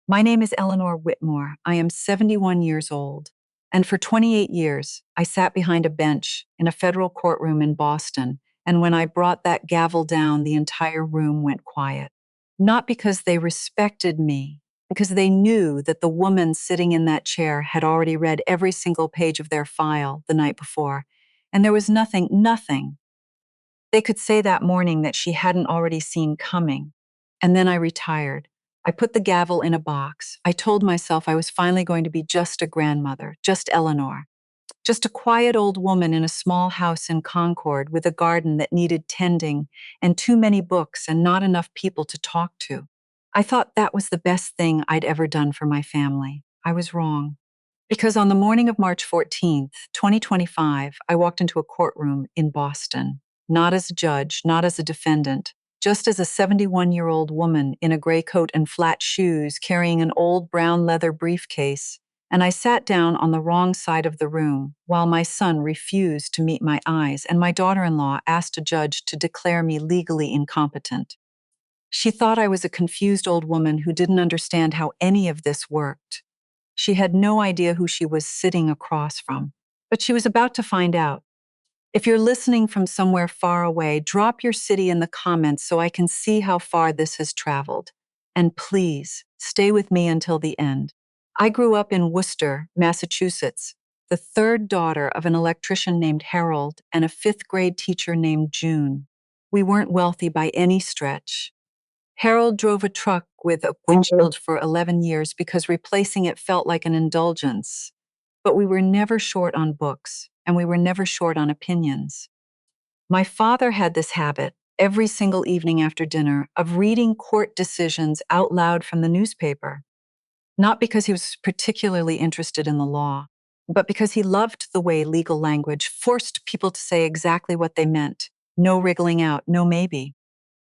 My name is Eleanor Whitmore. I am 71 years old. And for 28 years, I sat behind a bench in a federal courtroom in Boston. And when I brought that gavel down, the entire room went quiet. Not because they respected me, because they knew that the woman sitting in that chair had already read every single page of their file the night before. And there was nothing they could say that morning that she hadn't already seen coming. And then I retired. I put the gavel in a box. I told myself I was finally going to be just a grandmother, just Eleanor, just a quiet old woman in a small house in Concord with a garden that needed tending and too many books and not enough people to talk to. I thought that was the best thing I'd ever done for my family. I was wrong. Because on the morning of March 14th, 2025, I walked into a courtroom in Boston, not as a judge, not as a defendant, just as a 71-year-old woman in a gray coat and flat shoes carrying an old brown leather briefcase, and I sat down on the wrong side of the room while my son refused to meet my eyes and my daughter-in-law asked a judge to declare me legally incompetent. She thought I was a confused old woman who didn't understand how any of this worked. She had no idea who she was sitting across from, but she was about to find out. If you're listening from somewhere far away, drop your city in the comments so I can see how far this has traveled. And please, stay with me until the end. I grew up in Worcester, Massachusetts, the third daughter of an electrician named Harold and a fifth-grade teacher named June. We weren't wealthy by any stretch. Harold drove a truck with a windshield for 11 years because replacing it felt like an indulgence. But we were never short on books, and we were never short on opinions. My father had this habit, every single evening after dinner, of reading court decisions out loud from the newspaper. Not because he was particularly interested in the law, but because he loved the way legal language forced people to say exactly what they meant. No wriggling out, no maybe.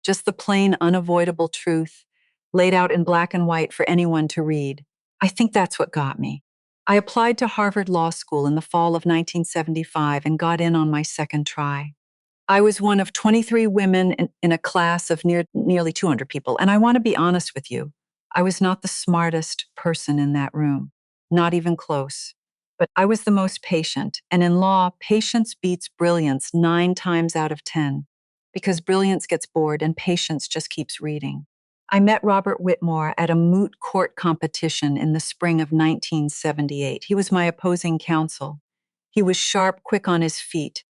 Just the plain, unavoidable truth, laid out in black and white for anyone to read. I think that's what got me. I applied to Harvard Law School in the fall of 1975 and got in on my second try. I was one of 23 women in a class of nearly 200 people, and I want to be honest with you. I was not the smartest person in that room, not even close. But I was the most patient, and in law, patience beats brilliance 9 times out of 10, because brilliance gets bored and patience just keeps reading. I met Robert Whitmore at a moot court competition in the spring of 1978. He was my opposing counsel. He was sharp, quick on his feet,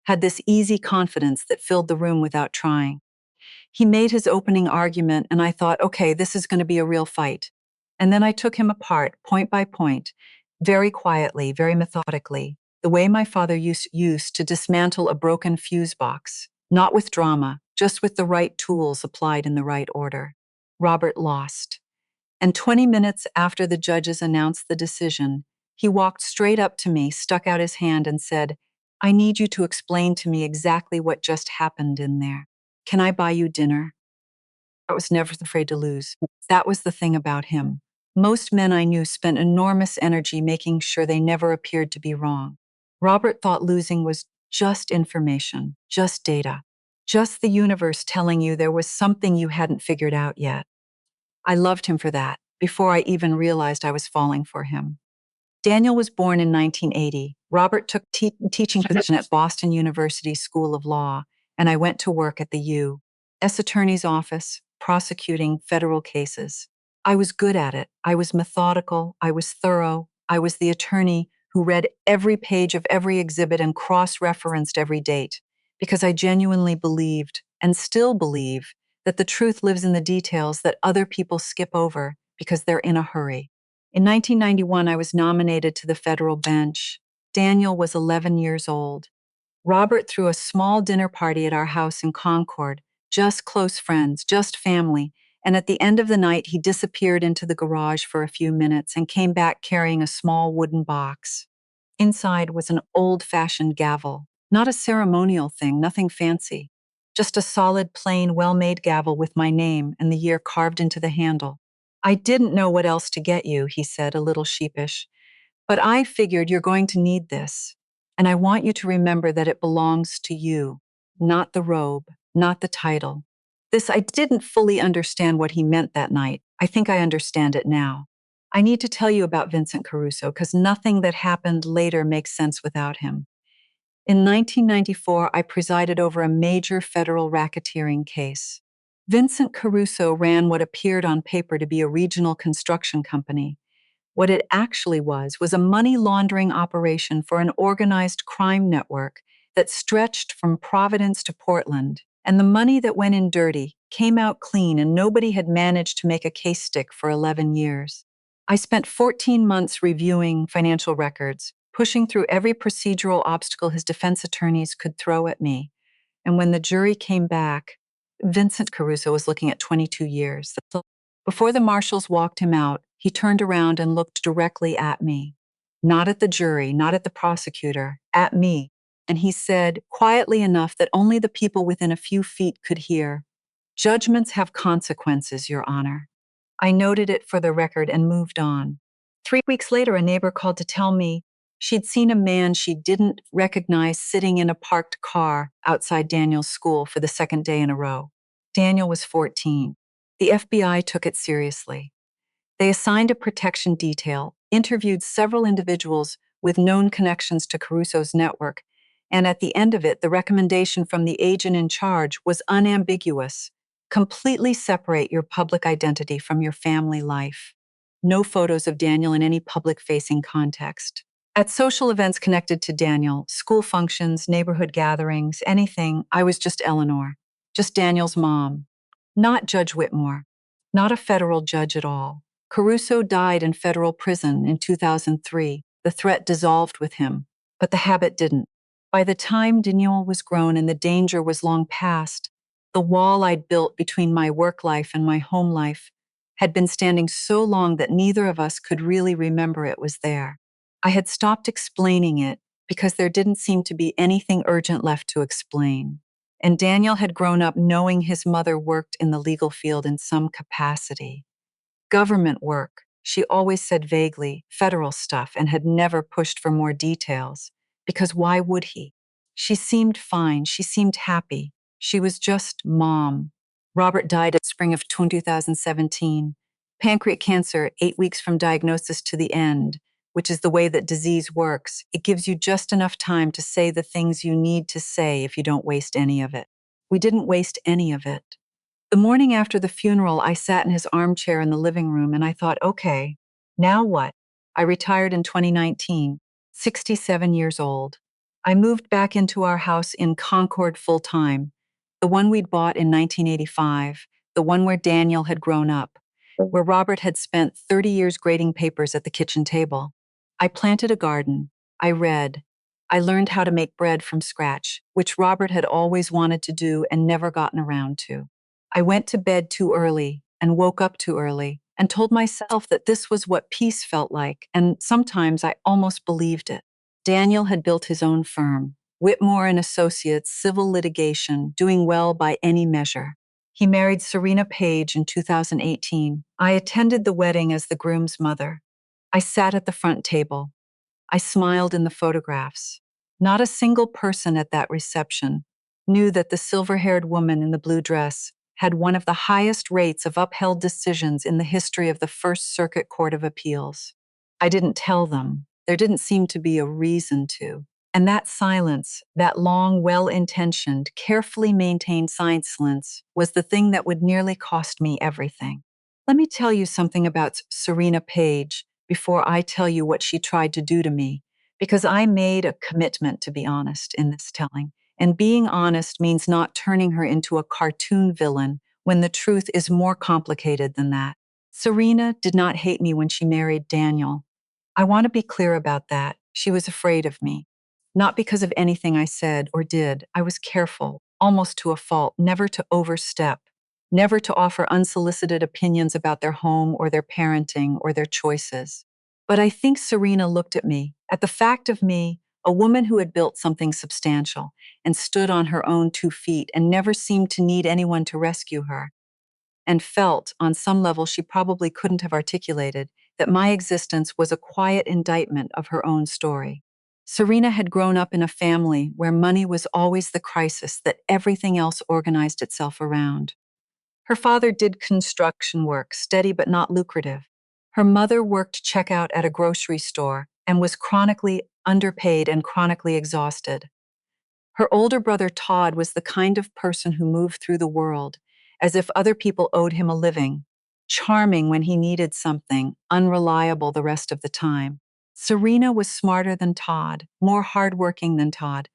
had this easy confidence that filled the room without trying. He made his opening argument, and I thought, okay, this is going to be a real fight. And then I took him apart, point by point, very quietly, very methodically, the way my father used to dismantle a broken fuse box, not with drama, just with the right tools applied in the right order. Robert lost. And 20 minutes after the judges announced the decision, he walked straight up to me, stuck out his hand, and said, I need you to explain to me exactly what just happened in there. Can I buy you dinner? I was never afraid to lose. That was the thing about him. Most men I knew spent enormous energy making sure they never appeared to be wrong. Robert thought losing was just information, just data, just the universe telling you there was something you hadn't figured out yet. I loved him for that, before I even realized I was falling for him. Daniel was born in 1980. Robert took teaching position at Boston University School of Law, and I went to work at the U.S. Attorney's Office, prosecuting federal cases. I was good at it. I was methodical. I was thorough. I was the attorney who read every page of every exhibit and cross-referenced every date, because I genuinely believed, and still believe, that the truth lives in the details that other people skip over because they're in a hurry. In 1991, I was nominated to the federal bench. Daniel was 11 years old. Robert threw a small dinner party at our house in Concord, just close friends, just family, and at the end of the night, he disappeared into the garage for a few minutes and came back carrying a small wooden box. Inside was an old-fashioned gavel, not a ceremonial thing, nothing fancy, just a solid, plain, well-made gavel with my name and the year carved into the handle. I didn't know what else to get you, he said, a little sheepish, but I figured you're going to need this, and I want you to remember that it belongs to you, not the robe, not the title. I didn't fully understand what he meant that night. I think I understand it now. I need to tell you about Vincent Caruso because nothing that happened later makes sense without him. In 1994, I presided over a major federal racketeering case. Vincent Caruso ran what appeared on paper to be a regional construction company. What it actually was a money laundering operation for an organized crime network that stretched from Providence to Portland. And the money that went in dirty came out clean, and nobody had managed to make a case stick for 11 years. I spent 14 months reviewing financial records, pushing through every procedural obstacle his defense attorneys could throw at me. And when the jury came back, Vincent Caruso was looking at 22 years. Before the marshals walked him out, he turned around and looked directly at me. Not at the jury, not at the prosecutor, at me. And he said, quietly enough that only the people within a few feet could hear, "Judgments have consequences, Your Honor." I noted it for the record and moved on. 3 weeks later, a neighbor called to tell me she'd seen a man she didn't recognize sitting in a parked car outside Daniel's school for the second day in a row. Daniel was 14. The FBI took it seriously. They assigned a protection detail, interviewed several individuals with known connections to Caruso's network, and at the end of it, the recommendation from the agent in charge was unambiguous. Completely separate your public identity from your family life. No photos of Daniel in any public-facing context. At social events connected to Daniel, school functions, neighborhood gatherings, anything, I was just Eleanor, just Daniel's mom. Not Judge Whitmore, not a federal judge at all. Caruso died in federal prison in 2003. The threat dissolved with him, but the habit didn't. By the time Daniel was grown and the danger was long past, the wall I'd built between my work life and my home life had been standing so long that neither of us could really remember it was there. I had stopped explaining it because there didn't seem to be anything urgent left to explain. And Daniel had grown up knowing his mother worked in the legal field in some capacity. Government work, she always said vaguely, federal stuff, and had never pushed for more details. Because why would he? She seemed fine. She seemed happy. She was just mom. Robert died in spring of 2017. Pancreatic cancer, 8 weeks from diagnosis to the end, which is the way that disease works. It gives you just enough time to say the things you need to say if you don't waste any of it. We didn't waste any of it. The morning after the funeral, I sat in his armchair in the living room and I thought, okay, now what? I retired in 2019, 67 years old. I moved back into our house in Concord full time, the one we'd bought in 1985, the one where Daniel had grown up, where Robert had spent 30 years grading papers at the kitchen table. I planted a garden. I read. I learned how to make bread from scratch, which Robert had always wanted to do and never gotten around to. I went to bed too early and woke up too early and told myself that this was what peace felt like, and sometimes I almost believed it. Daniel had built his own firm, Whitmore and Associates, civil litigation, doing well by any measure. He married Serena Page in 2018. I attended the wedding as the groom's mother. I sat at the front table. I smiled in the photographs. Not a single person at that reception knew that the silver-haired woman in the blue dress had one of the highest rates of upheld decisions in the history of the First Circuit Court of Appeals. I didn't tell them. There didn't seem to be a reason to. And that silence, that long, well-intentioned, carefully maintained silence, was the thing that would nearly cost me everything. Let me tell you something about Serena Page before I tell you what she tried to do to me, because I made a commitment to be honest in this telling. And being honest means not turning her into a cartoon villain when the truth is more complicated than that. Serena did not hate me when she married Daniel. I want to be clear about that. She was afraid of me. Not because of anything I said or did. I was careful, almost to a fault, never to overstep, never to offer unsolicited opinions about their home or their parenting or their choices. But I think Serena looked at me, at the fact of me, a woman who had built something substantial and stood on her own 2 feet and never seemed to need anyone to rescue her, and felt, on some level she probably couldn't have articulated, that my existence was a quiet indictment of her own story. Serena had grown up in a family where money was always the crisis that everything else organized itself around. Her father did construction work, steady but not lucrative. Her mother worked checkout at a grocery store and was chronically underpaid and chronically exhausted. Her older brother Todd was the kind of person who moved through the world as if other people owed him a living, charming when he needed something, unreliable the rest of the time. Serena was smarter than Todd, more hardworking than Todd,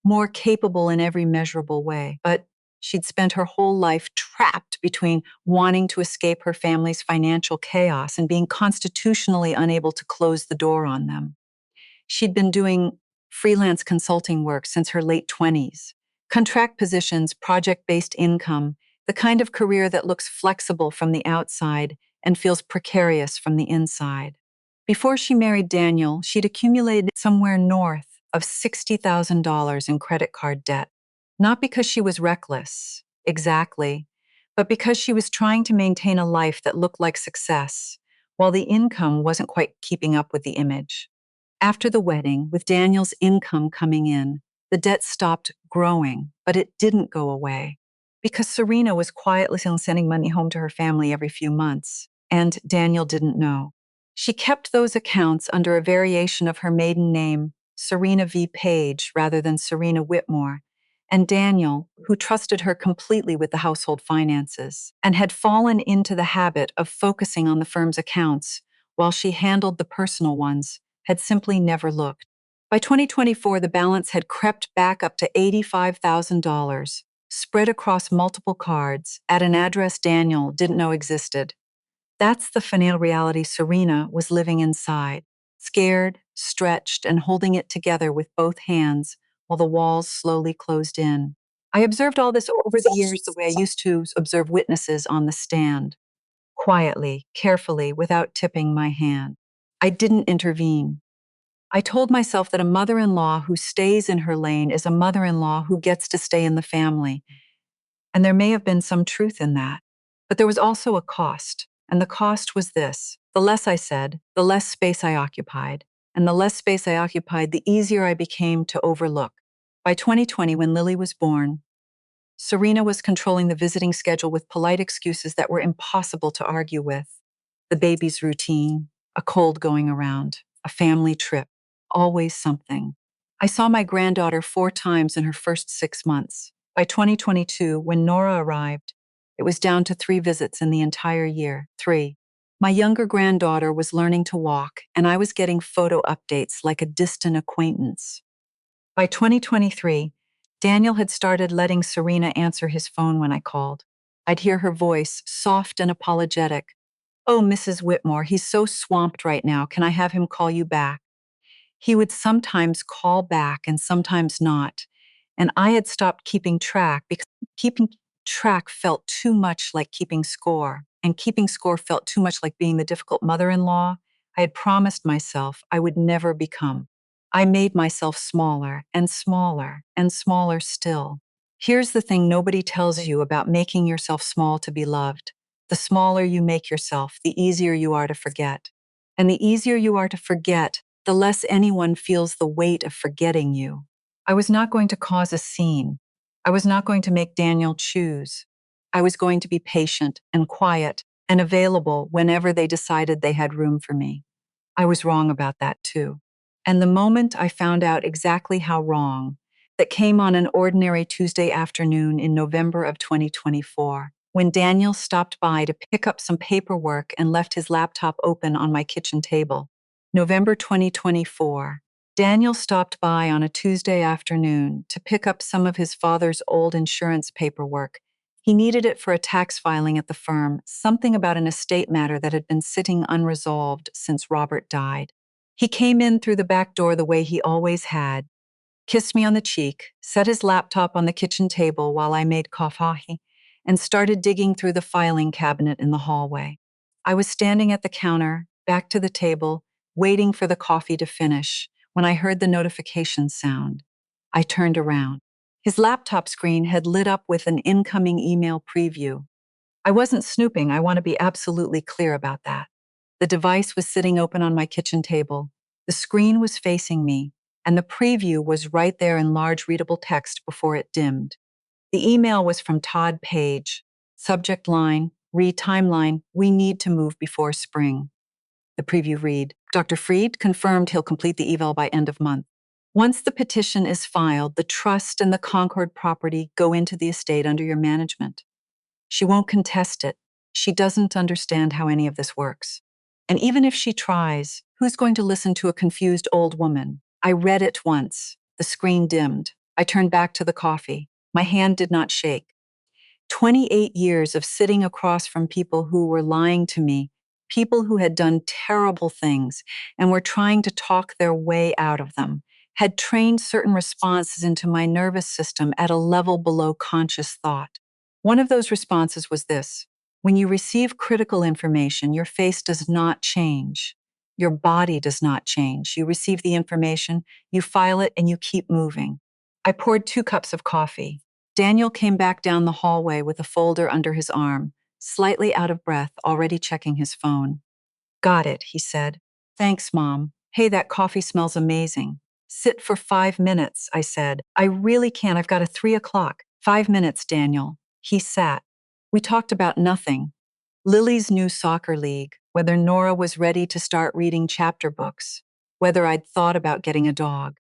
more capable in every measurable way, but she'd spent her whole life trapped between wanting to escape her family's financial chaos and being constitutionally unable to close the door on them. She'd been doing freelance consulting work since her late 20s. Contract positions, project based income, the kind of career that looks flexible from the outside and feels precarious from the inside. Before she married Daniel, she'd accumulated somewhere north of $60,000 in credit card debt. Not because she was reckless, exactly, but because she was trying to maintain a life that looked like success, while the income wasn't quite keeping up with the image. After the wedding, with Daniel's income coming in, the debt stopped growing, but it didn't go away because Serena was quietly sending money home to her family every few months, and Daniel didn't know. She kept those accounts under a variation of her maiden name, Serena V. Page, rather than Serena Whitmore, and Daniel, who trusted her completely with the household finances and had fallen into the habit of focusing on the firm's accounts while she handled the personal ones, had simply never looked. By 2024, the balance had crept back up to $85,000, spread across multiple cards at an address Daniel didn't know existed. That's the financial reality Serena was living inside, scared, stretched, and holding it together with both hands while the walls slowly closed in. I observed all this over the years the way I used to observe witnesses on the stand, quietly, carefully, without tipping my hand. I didn't intervene. I told myself that a mother-in-law who stays in her lane is a mother-in-law who gets to stay in the family. And there may have been some truth in that. But there was also a cost. And the cost was this. The less I said, the less space I occupied. And the less space I occupied, the easier I became to overlook. By 2020, when Lily was born, Serena was controlling the visiting schedule with polite excuses that were impossible to argue with. The baby's routine, a cold going around, a family trip, always something. I saw my granddaughter 4 times in her first 6 months. By 2022, when Nora arrived, it was down to 3 visits in the entire year. 3. My younger granddaughter was learning to walk, and I was getting photo updates like a distant acquaintance. By 2023, Daniel had started letting Serena answer his phone when I called. I'd hear her voice, soft and apologetic. "Oh, Mrs. Whitmore, he's so swamped right now. Can I have him call you back?" He would sometimes call back and sometimes not. And I had stopped keeping track because keeping track felt too much like keeping score, and keeping score felt too much like being the difficult mother-in-law I had promised myself I would never become. I made myself smaller and smaller and smaller still. Here's the thing nobody tells you about making yourself small to be loved. The smaller you make yourself, the easier you are to forget. And the easier you are to forget, the less anyone feels the weight of forgetting you. I was not going to cause a scene. I was not going to make Daniel choose. I was going to be patient and quiet and available whenever they decided they had room for me. I was wrong about that too. And the moment I found out exactly how wrong, that came on an ordinary Tuesday afternoon in November of 2024, when Daniel stopped by to pick up some paperwork and left his laptop open on my kitchen table. November 2024. Daniel stopped by on a Tuesday afternoon to pick up some of his father's old insurance paperwork. He needed it for a tax filing at the firm, something about an estate matter that had been sitting unresolved since Robert died. He came in through the back door the way he always had, kissed me on the cheek, set his laptop on the kitchen table while I made coffee, and started digging through the filing cabinet in the hallway. I was standing at the counter, back to the table, waiting for the coffee to finish, when I heard the notification sound. I turned around. His laptop screen had lit up with an incoming email preview. I wasn't snooping, I want to be absolutely clear about that. The device was sitting open on my kitchen table. The screen was facing me, and the preview was right there in large readable text before it dimmed. The email was from Todd Page, Subject line, read timeline, we need to move before spring. The preview read, Dr. Freed confirmed he'll complete the eval by end of month. Once the petition is filed, the trust and the Concord property go into the estate under your management. She won't contest it. She doesn't understand how any of this works. And even if she tries, who's going to listen to a confused old woman? I read it once. The screen dimmed. I turned back to the coffee. My hand did not shake. 28 years of sitting across from people who were lying to me, people who had done terrible things and were trying to talk their way out of them, had trained certain responses into my nervous system at a level below conscious thought. One of those responses was this: when you receive critical information, your face does not change. Your body does not change. You receive the information, you file it, and you keep moving. I poured 2 cups of coffee. Daniel came back down the hallway with a folder under his arm, slightly out of breath, already checking his phone. Got it, he said. Thanks, Mom. Hey, that coffee smells amazing. Sit for 5 minutes, I said. I really can't. I've got a 3:00. 5 minutes, Daniel. He sat. We talked about nothing. Lily's new soccer league, whether Nora was ready to start reading chapter books, whether I'd thought about getting a dog.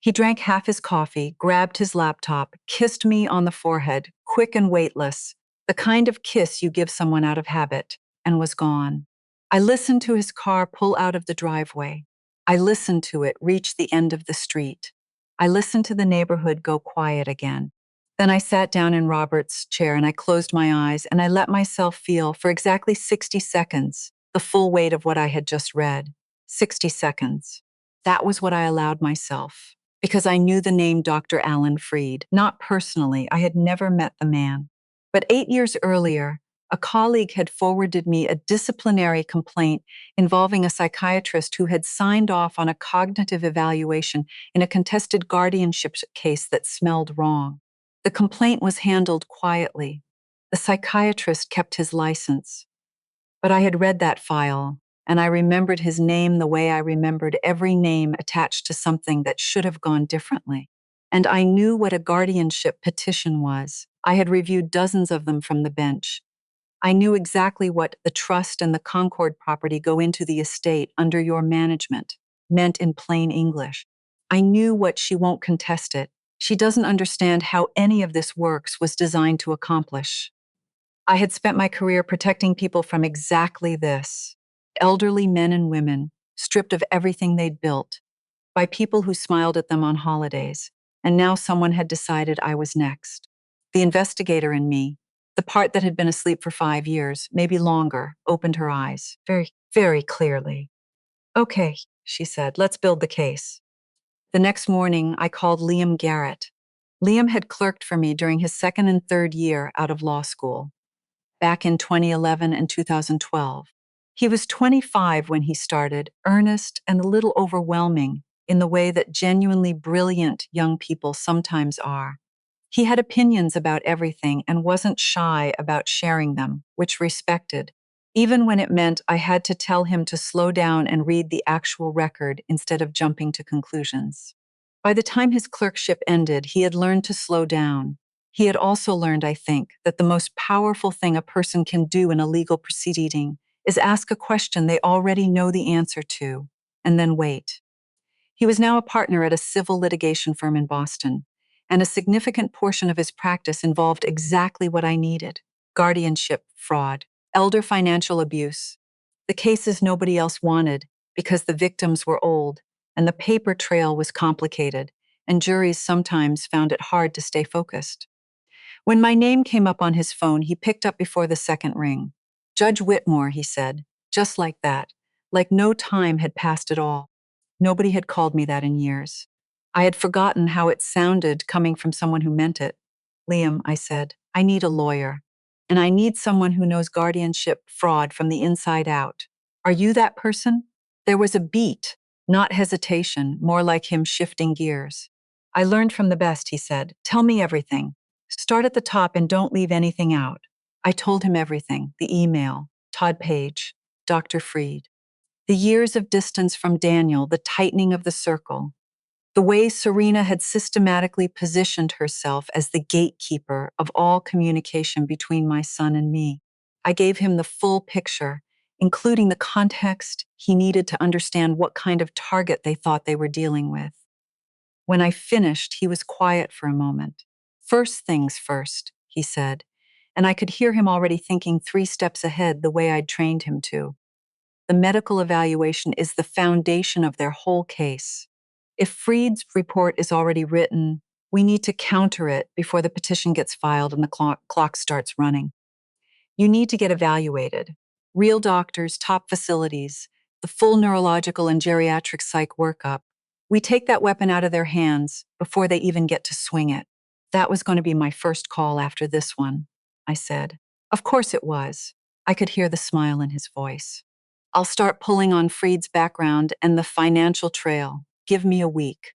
He drank half his coffee, grabbed his laptop, kissed me on the forehead, quick and weightless, the kind of kiss you give someone out of habit, and was gone. I listened to his car pull out of the driveway. I listened to it reach the end of the street. I listened to the neighborhood go quiet again. Then I sat down in Robert's chair and I closed my eyes and I let myself feel for exactly 60 seconds the full weight of what I had just read. 60 seconds. That was what I allowed myself, because I knew the name Dr. Alan Freed. Not personally, I had never met the man. But 8 years earlier, a colleague had forwarded me a disciplinary complaint involving a psychiatrist who had signed off on a cognitive evaluation in a contested guardianship case that smelled wrong. The complaint was handled quietly. The psychiatrist kept his license. But I had read that file, and I remembered his name the way I remembered every name attached to something that should have gone differently. And I knew what a guardianship petition was. I had reviewed dozens of them from the bench. I knew exactly what the trust and the Concord property go into the estate under your management meant in plain English. I knew what she won't contest it. She doesn't understand how any of this works was designed to accomplish. I had spent my career protecting people from exactly this: elderly men and women, stripped of everything they'd built, by people who smiled at them on holidays, and now someone had decided I was next. The investigator in me, the part that had been asleep for 5 years, maybe longer, opened her eyes, very, very clearly. Okay, she said, let's build the case. The next morning, I called Liam Garrett. Liam had clerked for me during his second and third year out of law school, back in 2011 and 2012. He was 25 when he started, earnest and a little overwhelming in the way that genuinely brilliant young people sometimes are. He had opinions about everything and wasn't shy about sharing them, which respected, even when it meant I had to tell him to slow down and read the actual record instead of jumping to conclusions. By the time his clerkship ended, he had learned to slow down. He had also learned, I think, that the most powerful thing a person can do in a legal proceeding is ask a question they already know the answer to, and then wait. He was now a partner at a civil litigation firm in Boston, and a significant portion of his practice involved exactly what I needed: guardianship fraud, elder financial abuse, the cases nobody else wanted because the victims were old, and the paper trail was complicated, and juries sometimes found it hard to stay focused. When my name came up on his phone, he picked up before the second ring. Judge Whitmore, he said, just like that, like no time had passed at all. Nobody had called me that in years. I had forgotten how it sounded coming from someone who meant it. Liam, I said, I need a lawyer, and I need someone who knows guardianship fraud from the inside out. Are you that person? There was a beat, not hesitation, more like him shifting gears. I learned from the best, he said. Tell me everything. Start at the top and don't leave anything out. I told him everything: the email, Todd Page, Dr. Freed, the years of distance from Daniel, the tightening of the circle. The way Serena had systematically positioned herself as the gatekeeper of all communication between my son and me. I gave him the full picture, including the context he needed to understand what kind of target they thought they were dealing with. When I finished, he was quiet for a moment. First things first, he said, and I could hear him already thinking 3 steps ahead the way I'd trained him to. The medical evaluation is the foundation of their whole case. If Freed's report is already written, we need to counter it before the petition gets filed and the clock starts running. You need to get evaluated. Real doctors, top facilities, the full neurological and geriatric psych workup. We take that weapon out of their hands before they even get to swing it. That was going to be my first call after this one, I said. Of course it was. I could hear the smile in his voice. I'll start pulling on Freed's background and the financial trail. Give me a week.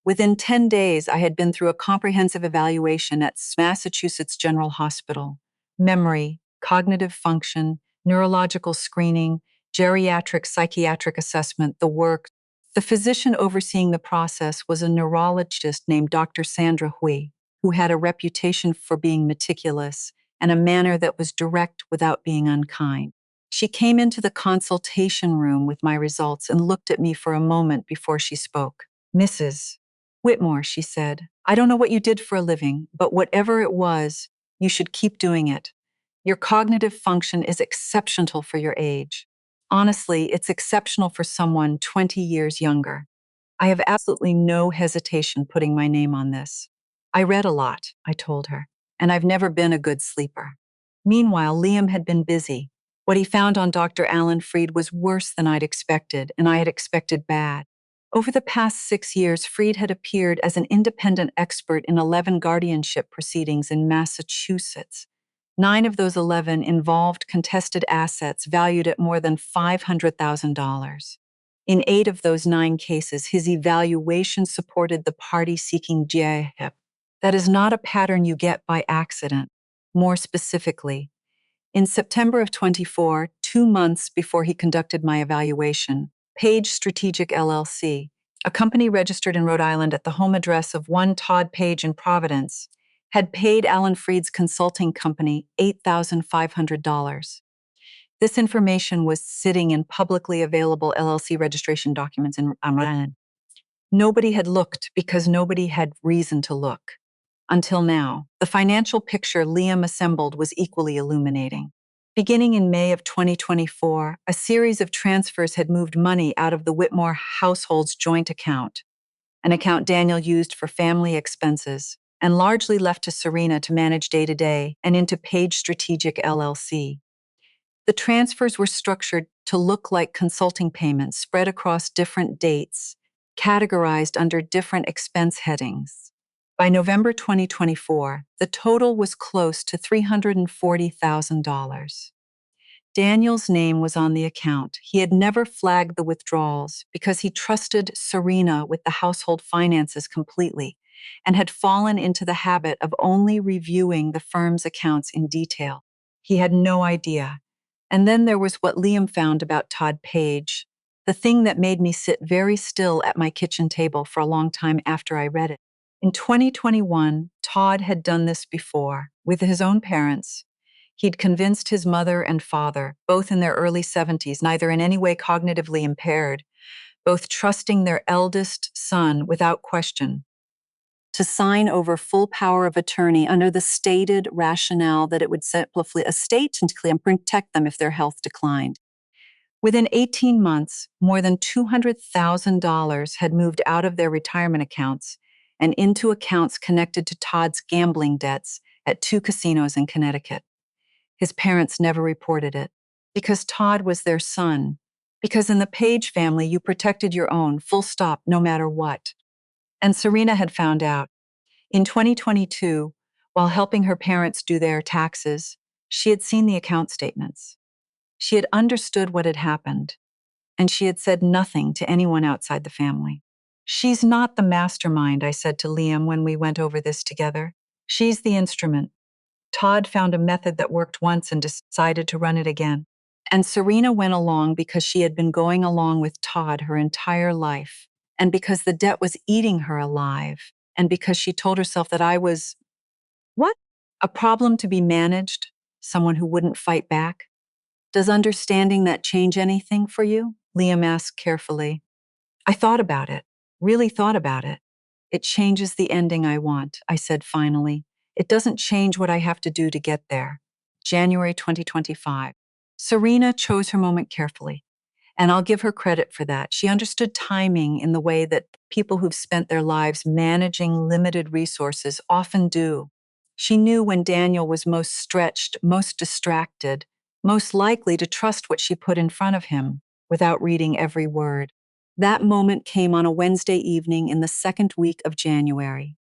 Within 10 days, I had been through a comprehensive evaluation at Massachusetts General Hospital. Memory, cognitive function, neurological screening, geriatric psychiatric assessment, the work. The physician overseeing the process was a neurologist named Dr. Sandra Hui, who had a reputation for being meticulous and a manner that was direct without being unkind. She came into the consultation room with my results and looked at me for a moment before she spoke. Mrs. Whitmore, she said, I don't know what you did for a living, but whatever it was, you should keep doing it. Your cognitive function is exceptional for your age. Honestly, it's exceptional for someone 20 years younger. I have absolutely no hesitation putting my name on this. I read a lot, I told her, and I've never been a good sleeper. Meanwhile, Liam had been busy. What he found on Dr. Alan Freed was worse than I'd expected, and I had expected bad. Over the past 6 years, Freed had appeared as an independent expert in 11 guardianship proceedings in Massachusetts. 9 of those 11 involved contested assets valued at more than $500,000. In 8 of those 9 cases, his evaluation supported the party seeking JHIP. That is not a pattern you get by accident. More specifically, in September of 24, 2 months before he conducted my evaluation, Page Strategic LLC, a company registered in Rhode Island at the home address of one Todd Page in Providence, had paid Alan Freed's consulting company $8,500. This information was sitting in publicly available LLC registration documents in Rhode Island. Nobody had looked because nobody had reason to look. Until now, the financial picture Liam assembled was equally illuminating. Beginning in May of 2024, a series of transfers had moved money out of the Whitmore household's joint account, an account Daniel used for family expenses, and largely left to Serena to manage day-to-day, and into Page Strategic LLC. The transfers were structured to look like consulting payments spread across different dates, categorized under different expense headings. By November 2024, the total was close to $340,000. Daniel's name was on the account. He had never flagged the withdrawals because he trusted Serena with the household finances completely and had fallen into the habit of only reviewing the firm's accounts in detail. He had no idea. And then there was what Liam found about Todd Page, the thing that made me sit very still at my kitchen table for a long time after I read it. In 2021, Todd had done this before, with his own parents. He'd convinced his mother and father, both in their early 70s, neither in any way cognitively impaired, both trusting their eldest son without question, to sign over full power of attorney under the stated rationale that it would simplify estate and protect them if their health declined. Within 18 months, more than $200,000 had moved out of their retirement accounts and into accounts connected to Todd's gambling debts at 2 casinos in Connecticut. His parents never reported it, because Todd was their son, because in the Page family you protected your own, full stop, no matter what. And Serena had found out. In 2022, while helping her parents do their taxes, she had seen the account statements. She had understood what had happened, and she had said nothing to anyone outside the family. She's not the mastermind, I said to Liam when we went over this together. She's the instrument. Todd found a method that worked once and decided to run it again. And Serena went along because she had been going along with Todd her entire life. and because the debt was eating her alive, and because she told herself that I was, what? A problem to be managed, someone who wouldn't fight back. Does understanding that change anything for you? Liam asked carefully. I thought about it, really thought about it. It changes the ending I want, I said finally. It doesn't change what I have to do to get there. January 2025. Serena chose her moment carefully, and I'll give her credit for that. She understood timing in the way that people who've spent their lives managing limited resources often do. She knew when Daniel was most stretched, most distracted, most likely to trust what she put in front of him without reading every word. That moment came on a Wednesday evening in the second week of January.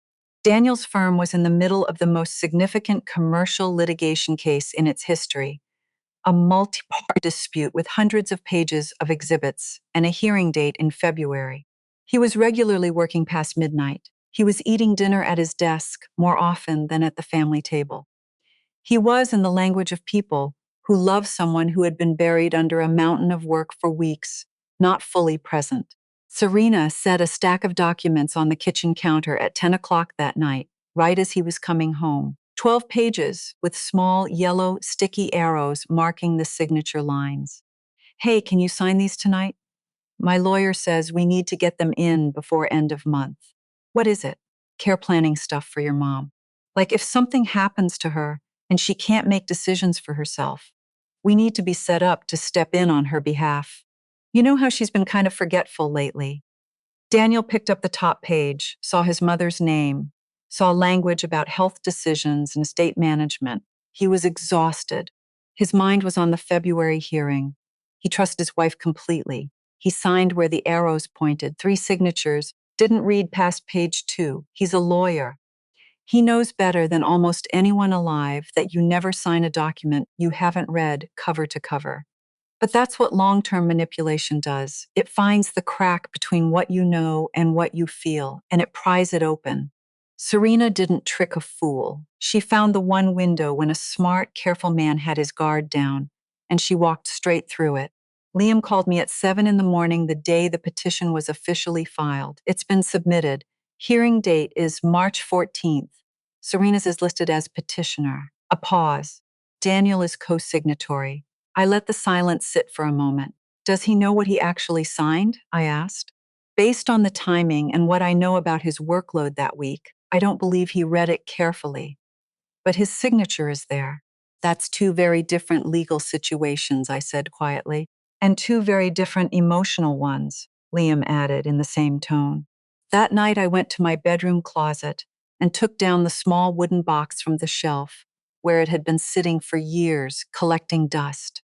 Daniel's firm was in the middle of the most significant commercial litigation case in its history, a multi-party dispute with hundreds of pages of exhibits and a hearing date in February. He was regularly working past midnight. He was eating dinner at his desk more often than at the family table. He was, in the language of people who love someone who had been buried under a mountain of work for weeks, not fully present. Serena set a stack of documents on the kitchen counter at 10 o'clock that night, right as he was coming home. 12 pages with small, yellow, sticky arrows marking the signature lines. Hey, can you sign these tonight? My lawyer says we need to get them in before end of month. What is it? Care planning stuff for your mom. Like if something happens to her and she can't make decisions for herself, we need to be set up to step in on her behalf. You know how she's been kind of forgetful lately. Daniel picked up the top page, saw his mother's name, saw language about health decisions and estate management. He was exhausted. His mind was on the February hearing. He trusted his wife completely. He signed where the arrows pointed, 3 signatures, didn't read past page 2. He's a lawyer. He knows better than almost anyone alive that you never sign a document you haven't read cover to cover. But that's what long-term manipulation does. It finds the crack between what you know and what you feel, and it pries it open. Serena didn't trick a fool. She found the one window when a smart, careful man had his guard down, and she walked straight through it. Liam called me at 7 in the morning the day the petition was officially filed. It's been submitted. Hearing date is March 14th. Serena's is listed as petitioner. A pause. Daniel is co-signatory. I let the silence sit for a moment. Does he know what he actually signed? I asked. Based on the timing and what I know about his workload that week, I don't believe he read it carefully. But his signature is there. That's 2 very different legal situations, I said quietly. And 2 very different emotional ones, Liam added in the same tone. That night I went to my bedroom closet and took down the small wooden box from the shelf where it had been sitting for years, collecting dust.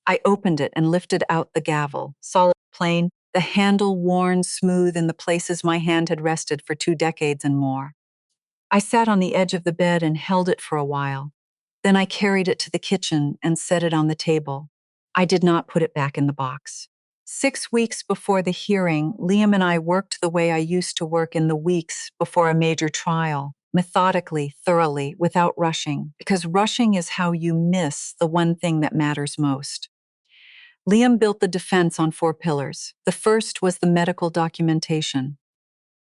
I opened it and lifted out the gavel, solid, plain, the handle worn smooth in the places my hand had rested for 2 decades and more. I sat on the edge of the bed and held it for a while. Then I carried it to the kitchen and set it on the table. I did not put it back in the box. 6 weeks before the hearing, Liam and I worked the way I used to work in the weeks before a major trial, methodically, thoroughly, without rushing, because rushing is how you miss the one thing that matters most. Liam built the defense on 4 pillars. The first was the medical documentation.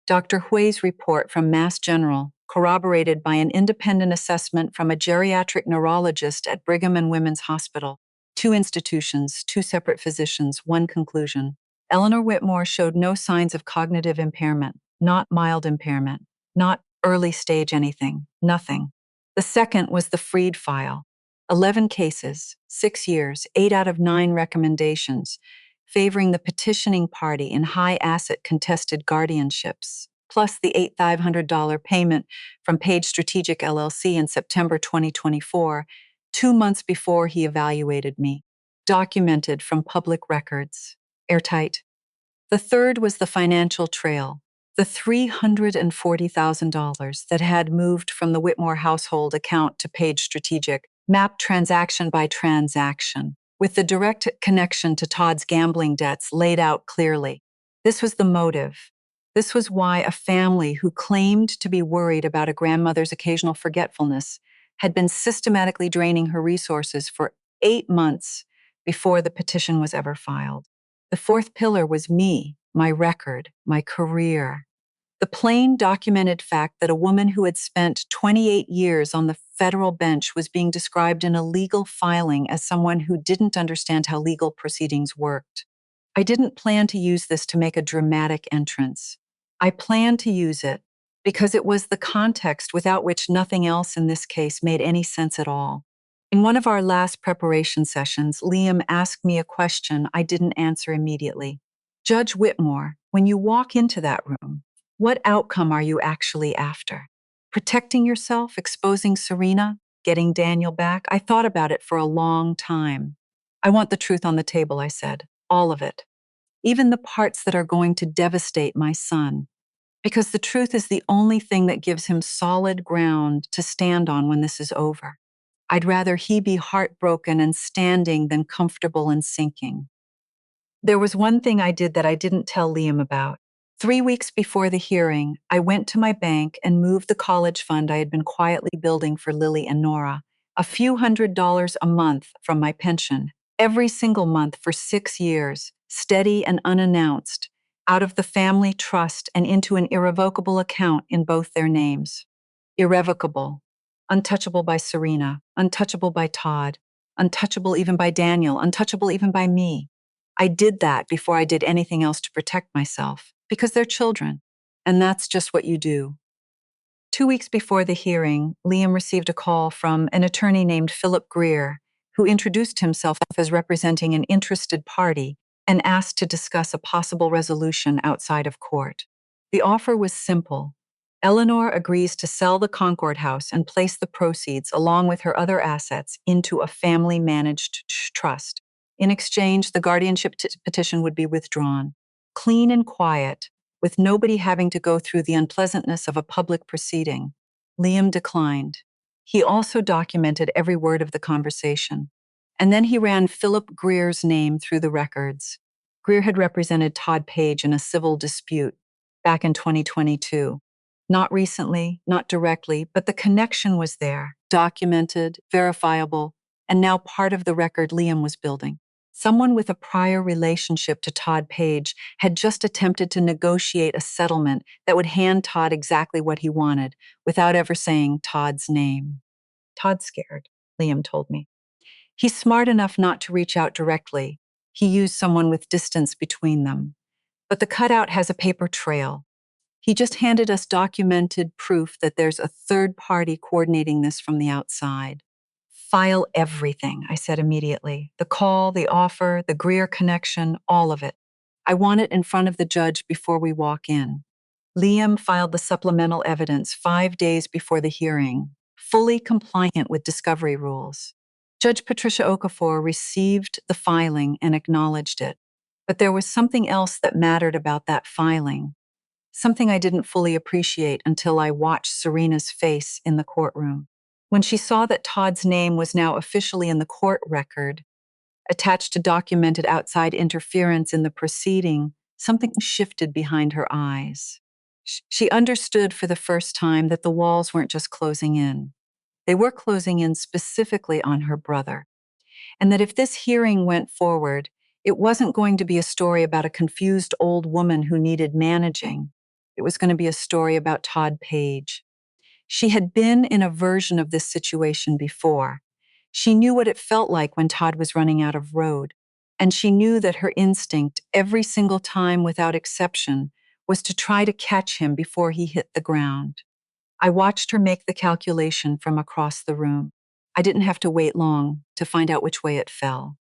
Dr. Hui's report from Mass General, corroborated by an independent assessment from a geriatric neurologist at Brigham and Women's Hospital. 2 institutions, 2 separate physicians, 1 conclusion. Eleanor Whitmore showed no signs of cognitive impairment, not mild impairment, not early stage anything, nothing. The second was the Freed file. 11 cases, 6 years, 8 out of 9 recommendations, favoring the petitioning party in high-asset contested guardianships, plus the $8,500 payment from Page Strategic LLC in September 2024, 2 months before he evaluated me, documented from public records, airtight. The third was the financial trail, the $340,000 that had moved from the Whitmore household account to Page Strategic, mapped transaction by transaction, with the direct connection to Todd's gambling debts laid out clearly. This was the motive. This was why a family who claimed to be worried about a grandmother's occasional forgetfulness had been systematically draining her resources for 8 months before the petition was ever filed. The fourth pillar was me, my record, my career. The plain documented fact that a woman who had spent 28 years on the federal bench was being described in a legal filing as someone who didn't understand how legal proceedings worked. I didn't plan to use this to make a dramatic entrance. I planned to use it because it was the context without which nothing else in this case made any sense at all. In one of our last preparation sessions, Liam asked me a question I didn't answer immediately. Judge Whitmore, when you walk into that room, what outcome are you actually after? Protecting yourself, exposing Serena, getting Daniel back? I thought about it for a long time. I want the truth on the table, I said. All of it. Even the parts that are going to devastate my son. Because the truth is the only thing that gives him solid ground to stand on when this is over. I'd rather he be heartbroken and standing than comfortable and sinking. There was one thing I did that I didn't tell Liam about. 3 weeks before the hearing, I went to my bank and moved the college fund I had been quietly building for Lily and Nora, a few $100s a month from my pension, every single month for 6 years, steady and unannounced, out of the family trust and into an irrevocable account in both their names. Irrevocable, untouchable by Serena, untouchable by Todd, untouchable even by Daniel, untouchable even by me. I did that before I did anything else to protect myself, because they're children, and that's just what you do. 2 weeks before the hearing, Liam received a call from an attorney named Philip Greer, who introduced himself as representing an interested party and asked to discuss a possible resolution outside of court. The offer was simple. Eleanor agrees to sell the Concord house and place the proceeds, along with her other assets, into a family-managed trust. In exchange, the guardianship petition would be withdrawn. Clean and quiet, with nobody having to go through the unpleasantness of a public proceeding. Liam declined. He also documented every word of the conversation. And then he ran Philip Greer's name through the records. Greer had represented Todd Page in a civil dispute back in 2022. Not recently, not directly, but the connection was there, documented, verifiable, and now part of the record Liam was building. Someone with a prior relationship to Todd Page had just attempted to negotiate a settlement that would hand Todd exactly what he wanted without ever saying Todd's name. Todd's scared, Liam told me. He's smart enough not to reach out directly. He used someone with distance between them. But the cutout has a paper trail. He just handed us documented proof that there's a third party coordinating this from the outside. File everything, I said immediately. The call, the offer, the Greer connection, all of it. I want it in front of the judge before we walk in. Liam filed the supplemental evidence 5 days before the hearing, fully compliant with discovery rules. Judge Patricia Okafor received the filing and acknowledged it. But there was something else that mattered about that filing, something I didn't fully appreciate until I watched Serena's face in the courtroom. When she saw that Todd's name was now officially in the court record, attached to documented outside interference in the proceeding, something shifted behind her eyes. She understood for the first time that the walls weren't just closing in. They were closing in specifically on her brother. And that if this hearing went forward, it wasn't going to be a story about a confused old woman who needed managing. It was going to be a story about Todd Page. She had been in a version of this situation before. She knew what it felt like when Todd was running out of road, and she knew that her instinct, every single time without exception, was to try to catch him before he hit the ground. I watched her make the calculation from across the room. I didn't have to wait long to find out which way it fell.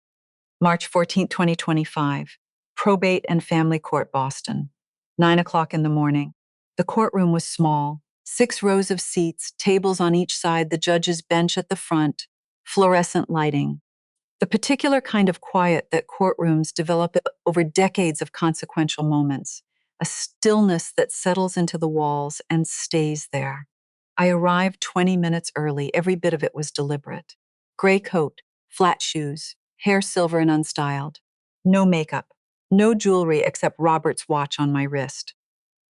March 14, 2025, Probate and Family Court, Boston, 9 o'clock in the morning. The courtroom was small, 6 rows of seats, tables on each side, the judge's bench at the front, fluorescent lighting. The particular kind of quiet that courtrooms develop over decades of consequential moments, a stillness that settles into the walls and stays there. I arrived 20 minutes early. Every bit of it was deliberate. Gray coat, flat shoes, hair silver and unstyled. No makeup, no jewelry except Robert's watch on my wrist.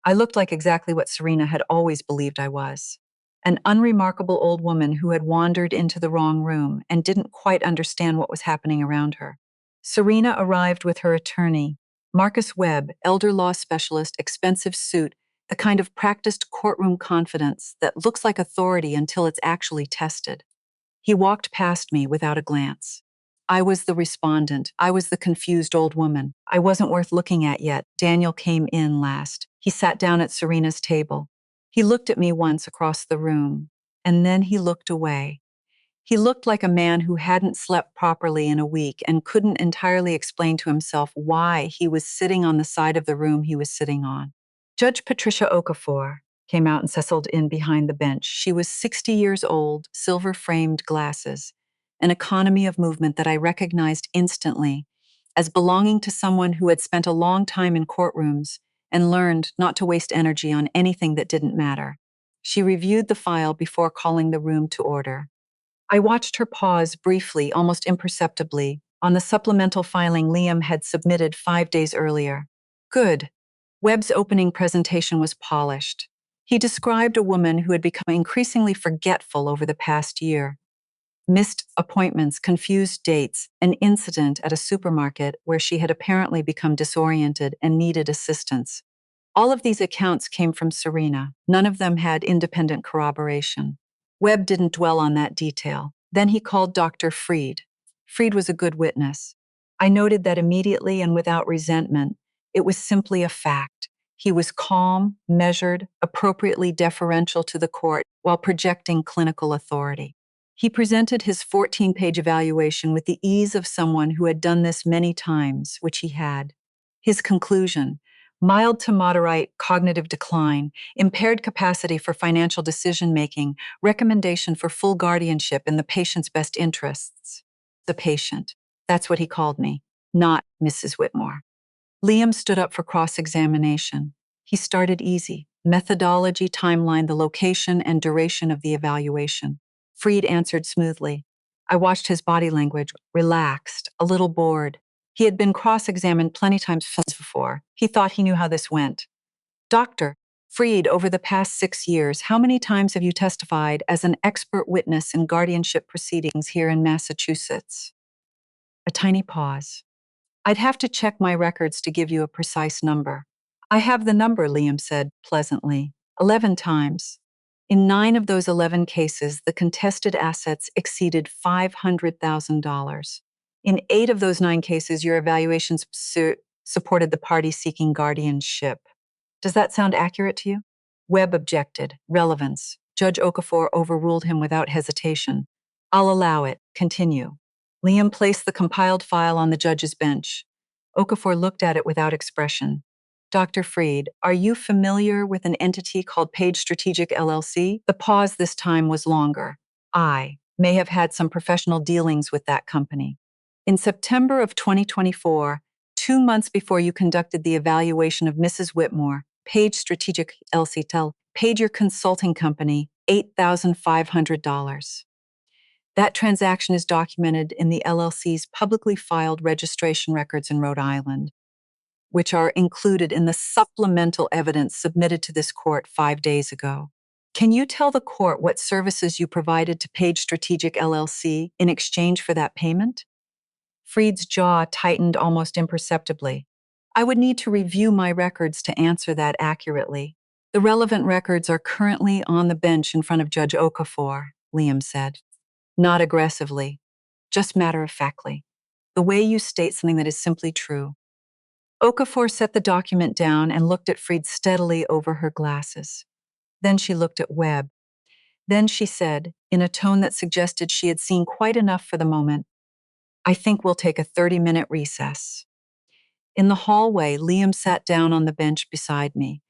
I looked like exactly what Serena had always believed I was. An unremarkable old woman who had wandered into the wrong room and didn't quite understand what was happening around her. Serena arrived with her attorney, Marcus Webb, elder law specialist, expensive suit, the kind of practiced courtroom confidence that looks like authority until it's actually tested. He walked past me without a glance. I was the respondent. I was the confused old woman. I wasn't worth looking at yet. Daniel came in last. He sat down at Serena's table. He looked at me once across the room, and then he looked away. He looked like a man who hadn't slept properly in a week and couldn't entirely explain to himself why he was sitting on the side of the room he was sitting on. Judge Patricia Okafor came out and settled in behind the bench. She was 60 years old, silver-framed glasses, an economy of movement that I recognized instantly as belonging to someone who had spent a long time in courtrooms and learned not to waste energy on anything that didn't matter. She reviewed the file before calling the room to order. I watched her pause briefly, almost imperceptibly, on the supplemental filing Liam had submitted 5 days earlier. Good. Webb's opening presentation was polished. He described a woman who had become increasingly forgetful over the past year. Missed appointments, confused dates, an incident at a supermarket where she had apparently become disoriented and needed assistance. All of these accounts came from Serena. None of them had independent corroboration. Webb didn't dwell on that detail. Then he called Dr. Freed. Freed was a good witness. I noted that immediately and without resentment. It was simply a fact. He was calm, measured, appropriately deferential to the court while projecting clinical authority. He presented his 14-page evaluation with the ease of someone who had done this many times, which he had. His conclusion: mild to moderate cognitive decline, impaired capacity for financial decision-making, recommendation for full guardianship in the patient's best interests. The patient. That's what he called me, not Mrs. Whitmore. Liam stood up for cross-examination. He started easy: methodology, timeline, the location and duration of the evaluation. Freed answered smoothly. I watched his body language, relaxed, a little bored. He had been cross-examined plenty times before. He thought he knew how this went. Doctor, Freed, over the past 6 years, how many times have you testified as an expert witness in guardianship proceedings here in Massachusetts? A tiny pause. I'd have to check my records to give you a precise number. I have the number, Liam said pleasantly. 11 times. In 9 of those 11 cases, the contested assets exceeded $500,000. In 8 of those 9 cases, your evaluations supported the party seeking guardianship. Does that sound accurate to you? Webb objected. Relevance. Judge Okafor overruled him without hesitation. I'll allow it. Continue. Liam placed the compiled file on the judge's bench. Okafor looked at it without expression. Dr. Freed, are you familiar with an entity called Page Strategic LLC? The pause this time was longer. I may have had some professional dealings with that company. In September of 2024, 2 months before you conducted the evaluation of Mrs. Whitmore, Page Strategic LLC paid your consulting company $8,500. That transaction is documented in the LLC's publicly filed registration records in Rhode Island, which are included in the supplemental evidence submitted to this court 5 days ago. Can you tell the court what services you provided to Page Strategic LLC in exchange for that payment? Freed's jaw tightened almost imperceptibly. I would need to review my records to answer that accurately. The relevant records are currently on the bench in front of Judge Okafor, Liam said. Not aggressively, just matter-of-factly. The way you state something that is simply true. Okafor set the document down and looked at Freed steadily over her glasses. Then she looked at Webb. Then she said, in a tone that suggested she had seen quite enough for the moment, I think we'll take a 30-minute recess. In the hallway, Liam sat down on the bench beside me.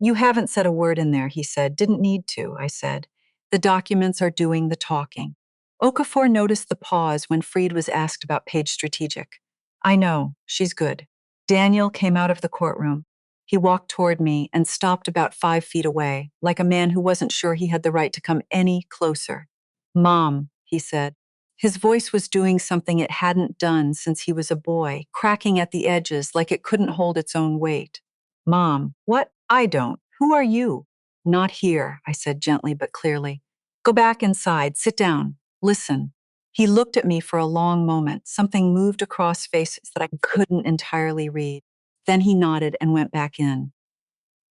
You haven't said a word in there, he said. Didn't need to, I said. The documents are doing the talking. Okafor noticed the pause when Freed was asked about Page Strategic. I know, she's good. Daniel came out of the courtroom. He walked toward me and stopped about 5 feet away, like a man who wasn't sure he had the right to come any closer. Mom, he said. His voice was doing something it hadn't done since he was a boy, cracking at the edges like it couldn't hold its own weight. Mom, what? I don't. Who are you? Not here, I said gently but clearly. Go back inside, sit down, listen. He looked at me for a long moment. Something moved across faces that I couldn't entirely read. Then he nodded and went back in.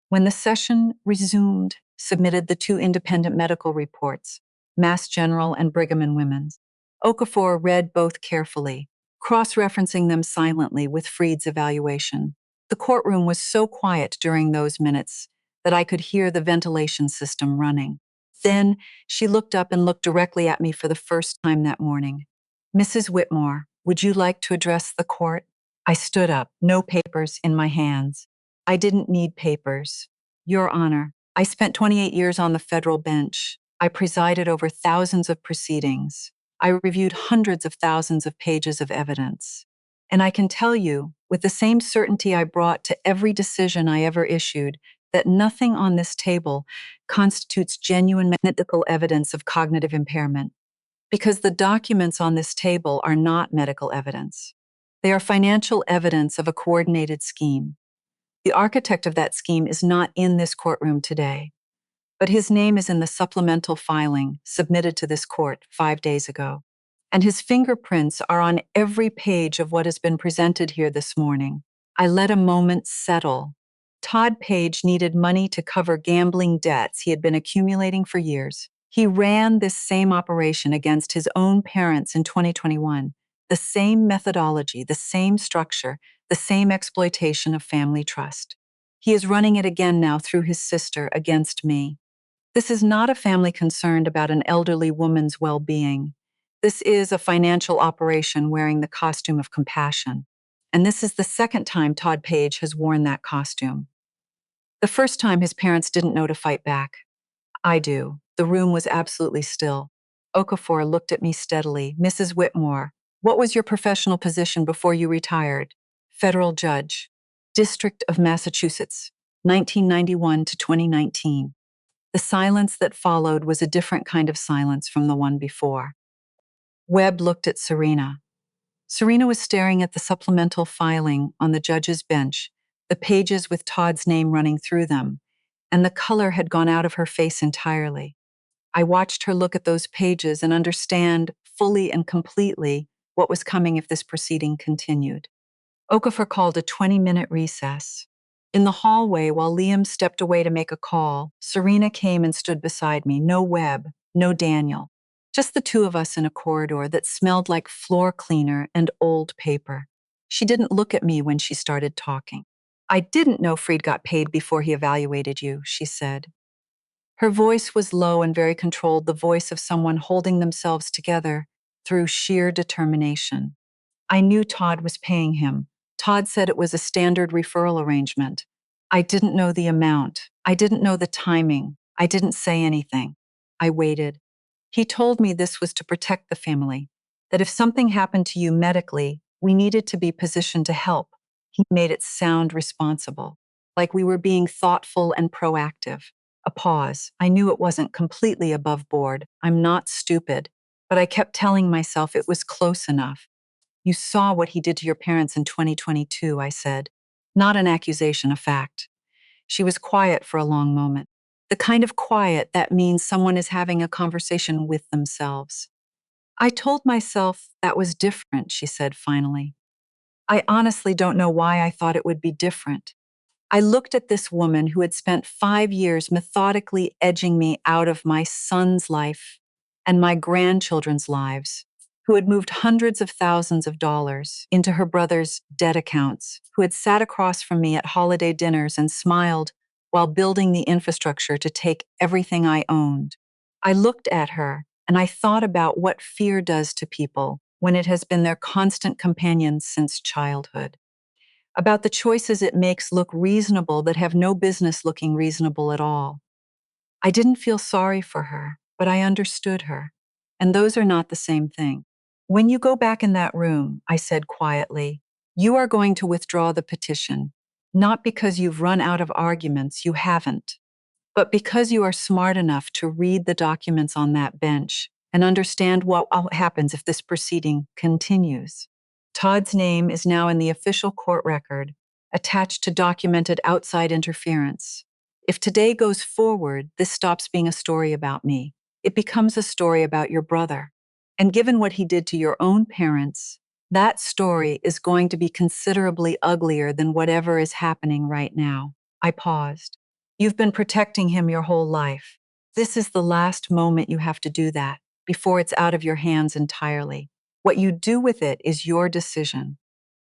When the session resumed, submitted the two independent medical reports, Mass General and Brigham and Women's. Okafor read both carefully, cross-referencing them silently with Freed's evaluation. The courtroom was so quiet during those minutes that I could hear the ventilation system running. Then she looked up and looked directly at me for the first time that morning. "Mrs. Whitmore, would you like to address the court?" I stood up, no papers in my hands. I didn't need papers. Your Honor, I spent 28 years on the federal bench. I presided over thousands of proceedings. I reviewed hundreds of thousands of pages of evidence. And I can tell you, with the same certainty I brought to every decision I ever issued, that nothing on this table constitutes genuine medical evidence of cognitive impairment, because the documents on this table are not medical evidence. They are financial evidence of a coordinated scheme. The architect of that scheme is not in this courtroom today, but his name is in the supplemental filing submitted to this court 5 days ago. And his fingerprints are on every page of what has been presented here this morning. I let a moment settle. Todd Page needed money to cover gambling debts he had been accumulating for years. He ran this same operation against his own parents in 2021. The same methodology, the same structure, the same exploitation of family trust. He is running it again now through his sister against me. This is not a family concerned about an elderly woman's well-being. This is a financial operation wearing the costume of compassion. And this is the second time Todd Page has worn that costume. The first time his parents didn't know to fight back. I do. The room was absolutely still. Okafor looked at me steadily. "Mrs. Whitmore, what was your professional position before you retired?" "Federal judge, District of Massachusetts, 1991 to 2019. The silence that followed was a different kind of silence from the one before. Webb looked at Serena. Serena was staring at the supplemental filing on the judge's bench, the pages with Todd's name running through them, and the color had gone out of her face entirely. I watched her look at those pages and understand fully and completely what was coming if this proceeding continued. Okafor called a 20-minute recess. In the hallway, while Liam stepped away to make a call, Serena came and stood beside me. No Webb, no Daniel. Just the two of us in a corridor that smelled like floor cleaner and old paper. She didn't look at me when she started talking. "I didn't know Freed got paid before he evaluated you," she said. Her voice was low and very controlled, the voice of someone holding themselves together through sheer determination. "I knew Todd was paying him. Todd said it was a standard referral arrangement. I didn't know the amount. I didn't know the timing. I didn't say anything. I waited. He told me this was to protect the family, that if something happened to you medically, we needed to be positioned to help. He made it sound responsible, like we were being thoughtful and proactive." A pause. I knew it wasn't completely above board. I'm not stupid, but I kept telling myself it was close enough. "You saw what he did to your parents in 2022, I said. Not an accusation, a fact. She was quiet for a long moment. The kind of quiet that means someone is having a conversation with themselves. "I told myself that was different," she said finally. "I honestly don't know why I thought it would be different. I looked at this woman who had spent 5 years methodically edging me out of my son's life and my grandchildren's lives, who had moved hundreds of thousands of dollars into her brother's debt accounts, who had sat across from me at holiday dinners and smiled while building the infrastructure to take everything I owned. I looked at her and I thought about what fear does to people when it has been their constant companion since childhood. About the choices it makes look reasonable that have no business looking reasonable at all. I didn't feel sorry for her, but I understood her. And those are not the same thing. When you go back in that room," I said quietly, "you are going to withdraw the petition, not because you've run out of arguments, you haven't, but because you are smart enough to read the documents on that bench and understand what happens if this proceeding continues. Todd's name is now in the official court record, attached to documented outside interference. If today goes forward, this stops being a story about me. It becomes a story about your brother. And given what he did to your own parents That story is going to be considerably uglier than whatever is happening right now. I paused. You've been protecting him your whole life. This is the last moment you have to do that, before it's out of your hands entirely. What you do with it is your decision.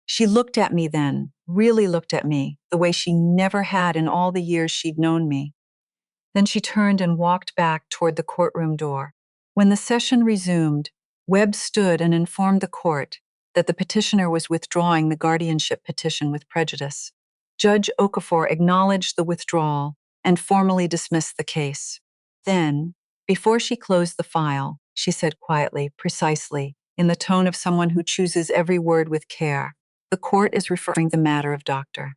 She looked at me then, really looked at me, the way she never had in all the years she'd known me. Then she turned and walked back toward the courtroom door. When the session resumed, Webb stood and informed the court that the petitioner was withdrawing the guardianship petition with prejudice. Judge Okafor acknowledged the withdrawal and formally dismissed the case. Then, before she closed the file, she said quietly, precisely, in the tone of someone who chooses every word with care, "The court is referring the matter of Dr.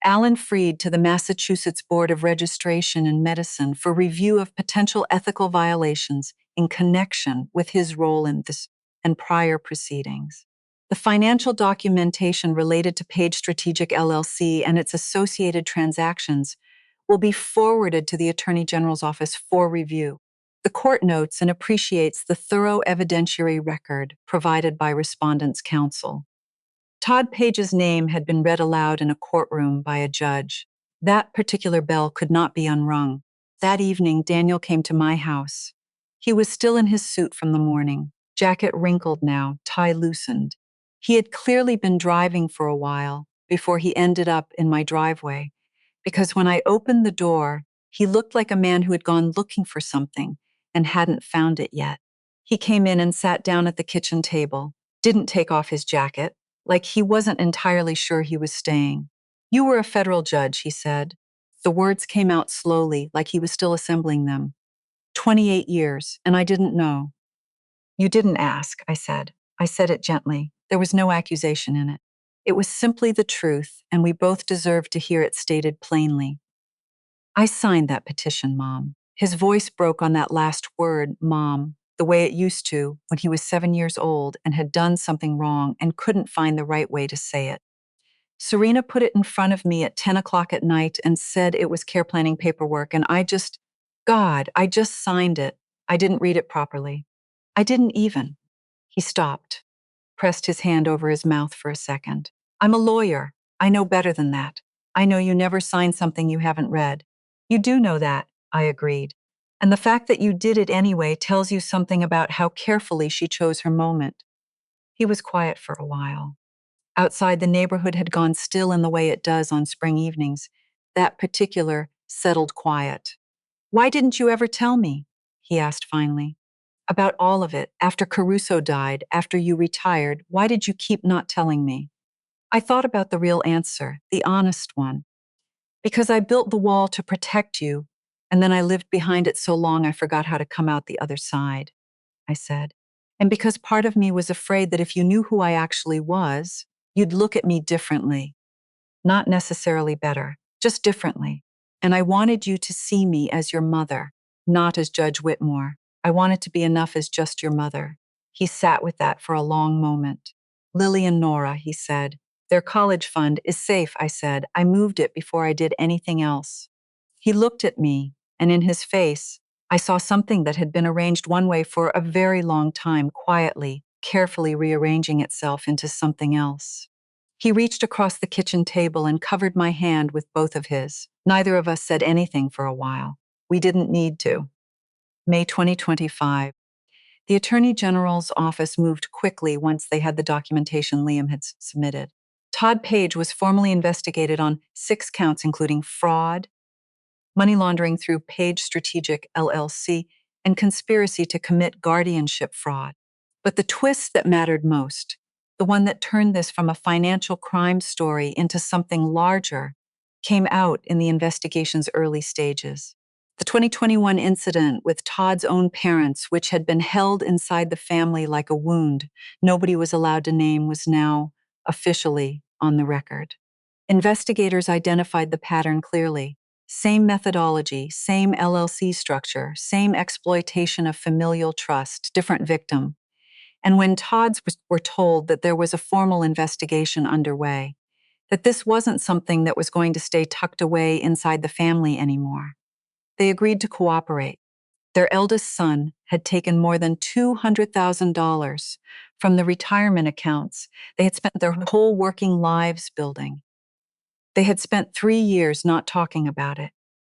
Alan Freed to the Massachusetts Board of Registration in Medicine for review of potential ethical violations in connection with his role in this and prior proceedings. The financial documentation related to Page Strategic LLC and its associated transactions will be forwarded to the Attorney General's office for review. The court notes and appreciates the thorough evidentiary record provided by Respondent's Counsel." Todd Page's name had been read aloud in a courtroom by a judge. That particular bell could not be unrung. That evening, Daniel came to my house. He was still in his suit from the morning, jacket wrinkled now, tie loosened. He had clearly been driving for a while before he ended up in my driveway, because when I opened the door, he looked like a man who had gone looking for something and hadn't found it yet. He came in and sat down at the kitchen table, didn't take off his jacket, like he wasn't entirely sure he was staying. "You were a federal judge," he said. The words came out slowly, like he was still assembling them. 28 years, and I didn't know." "You didn't ask," I said. I said it gently. There was no accusation in it. It was simply the truth, and we both deserved to hear it stated plainly. "I signed that petition, Mom." His voice broke on that last word, Mom, the way it used to when he was 7 years old and had done something wrong and couldn't find the right way to say it. "Serena put it in front of me at 10 o'clock at night and said it was care planning paperwork, and I just signed it. I didn't read it properly. I didn't even." He stopped, pressed his hand over his mouth for a second. "I'm a lawyer. I know better than that. I know you never sign something you haven't read." "You do know that," I agreed. "And the fact that you did it anyway tells you something about how carefully she chose her moment." He was quiet for a while. Outside, the neighborhood had gone still in the way it does on spring evenings, that particular settled quiet. "Why didn't you ever tell me?" he asked finally. "About all of it, after Caruso died, after you retired, why did you keep not telling me?" I thought about the real answer, the honest one. "Because I built the wall to protect you, and then I lived behind it so long I forgot how to come out the other side," I said. "And because part of me was afraid that if you knew who I actually was, you'd look at me differently. Not necessarily better, just differently. And I wanted you to see me as your mother, not as Judge Whitmore. I wanted to be enough as just your mother." He sat with that for a long moment. "Lily and Nora," he said. "Their college fund is safe," I said. "I moved it before I did anything else." He looked at me, and in his face, I saw something that had been arranged one way for a very long time, quietly, carefully rearranging itself into something else. He reached across the kitchen table and covered my hand with both of his. Neither of us said anything for a while. We didn't need to. May 2025. The Attorney General's office moved quickly once they had the documentation Liam had submitted. Todd Page was formally investigated on 6 counts, including fraud, money laundering through Page Strategic LLC, and conspiracy to commit guardianship fraud. But the twist that mattered most, the one that turned this from a financial crime story into something larger, came out in the investigation's early stages. The 2021 incident with Todd's own parents, which had been held inside the family like a wound nobody was allowed to name, was now officially on the record. Investigators identified the pattern clearly. Same methodology, same LLC structure, same exploitation of familial trust, different victim. And when Todds were told that there was a formal investigation underway, that this wasn't something that was going to stay tucked away inside the family anymore, they agreed to cooperate. Their eldest son had taken more than $200,000 from the retirement accounts they had spent their whole working lives building. They had spent 3 years not talking about it,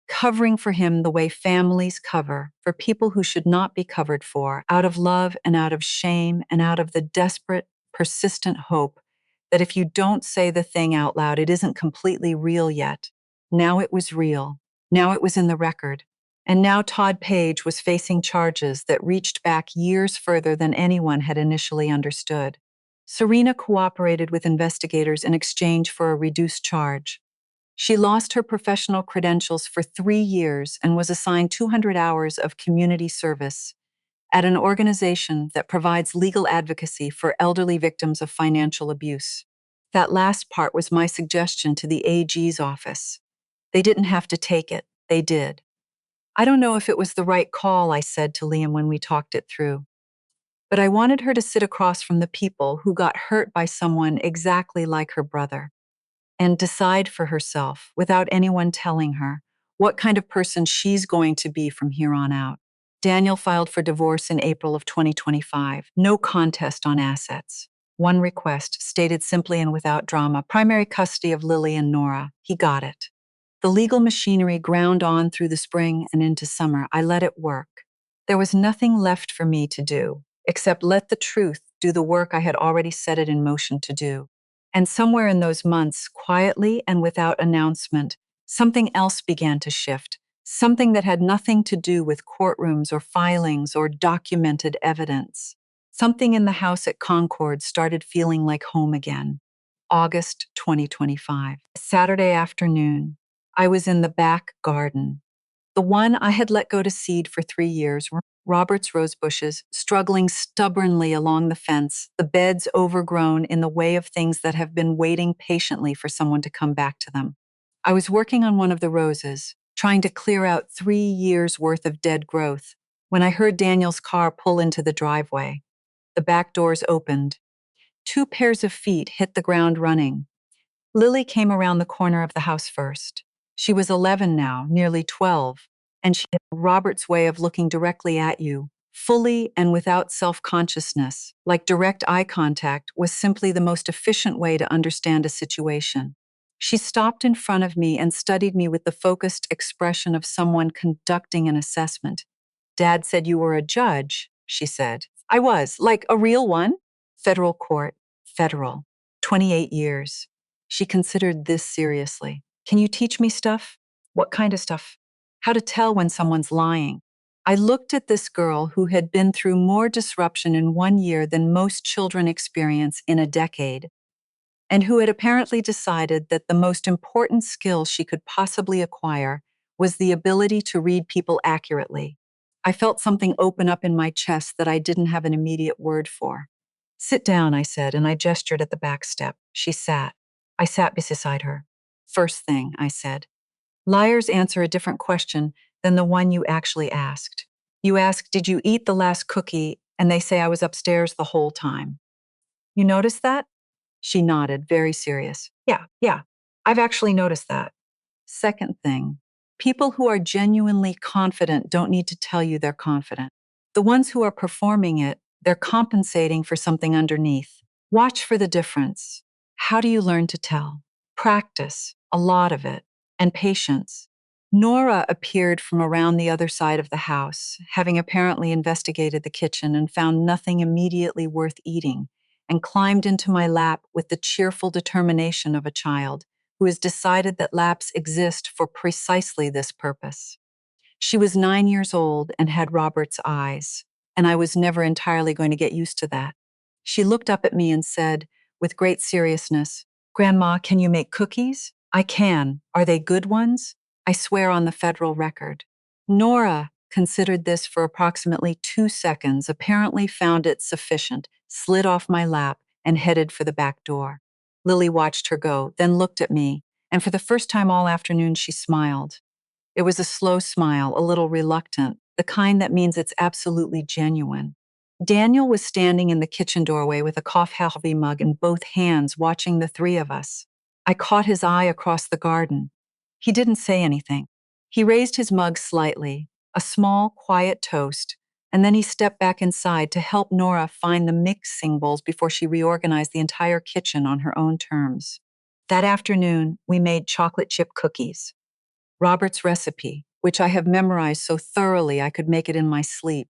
covering for him the way families cover for people who should not be covered for, out of love and out of shame and out of the desperate, persistent hope that if you don't say the thing out loud, it isn't completely real yet. Now it was real. Now it was in the record. And now Todd Page was facing charges that reached back years further than anyone had initially understood. Serena cooperated with investigators in exchange for a reduced charge. She lost her professional credentials for 3 years and was assigned 200 hours of community service at an organization that provides legal advocacy for elderly victims of financial abuse. That last part was my suggestion to the AG's office. They didn't have to take it, they did. I don't know if it was the right call, I said to Liam when we talked it through. But I wanted her to sit across from the people who got hurt by someone exactly like her brother and decide for herself, without anyone telling her, what kind of person she's going to be from here on out. Daniel filed for divorce in April of 2025. No contest on assets. One request, stated simply and without drama: primary custody of Lily and Nora. He got it. The legal machinery ground on through the spring and into summer. I let it work. There was nothing left for me to do, except let the truth do the work I had already set it in motion to do. And somewhere in those months, quietly and without announcement, something else began to shift, something that had nothing to do with courtrooms or filings or documented evidence. Something in the house at Concord started feeling like home again. August 2025. Saturday afternoon. I was in the back garden. The one I had let go to seed for 3 years, Robert's rose bushes, struggling stubbornly along the fence, the beds overgrown in the way of things that have been waiting patiently for someone to come back to them. I was working on one of the roses, trying to clear out 3 years' worth of dead growth, when I heard Daniel's car pull into the driveway. The back doors opened. 2 pairs of feet hit the ground running. Lily came around the corner of the house first. She was 11 now, nearly 12, and she had Robert's way of looking directly at you, fully and without self-consciousness, like direct eye contact was simply the most efficient way to understand a situation. She stopped in front of me and studied me with the focused expression of someone conducting an assessment. "Dad said you were a judge," she said. "I was, like a real one." Federal court, federal, 28 years. She considered this seriously. "Can you teach me stuff?" "What kind of stuff?" "How to tell when someone's lying." I looked at this girl who had been through more disruption in 1 year than most children experience in a decade, and who had apparently decided that the most important skill she could possibly acquire was the ability to read people accurately. I felt something open up in my chest that I didn't have an immediate word for. "Sit down," I said, and I gestured at the back step. She sat. I sat beside her. "First thing," I said. Liars answer a different question than the one you actually asked. You ask, "Did you eat the last cookie?" And they say, "I was upstairs the whole time." You notice that? She nodded, very serious. Yeah, I've actually noticed that. Second thing, people who are genuinely confident don't need to tell you they're confident. The ones who are performing it, they're compensating for something underneath. Watch for the difference. How do you learn to tell? Practice, a lot of it, and patience. Nora appeared from around the other side of the house, having apparently investigated the kitchen and found nothing immediately worth eating, and climbed into my lap with the cheerful determination of a child who has decided that laps exist for precisely this purpose. She was 9 years old and had Robert's eyes, and I was never entirely going to get used to that. She looked up at me and said, with great seriousness, "Grandma, can you make cookies?" "I can. Are they good ones?" "I swear on the federal record." Nora considered this for approximately 2 seconds, apparently found it sufficient, slid off my lap, and headed for the back door. Lily watched her go, then looked at me, and for the first time all afternoon she smiled. It was a slow smile, a little reluctant, the kind that means it's absolutely genuine. Daniel was standing in the kitchen doorway with a coffee mug in both hands, watching the three of us. I caught his eye across the garden. He didn't say anything. He raised his mug slightly, a small, quiet toast, and then he stepped back inside to help Nora find the mixing bowls before she reorganized the entire kitchen on her own terms. That afternoon, we made chocolate chip cookies, Robert's recipe, which I have memorized so thoroughly I could make it in my sleep.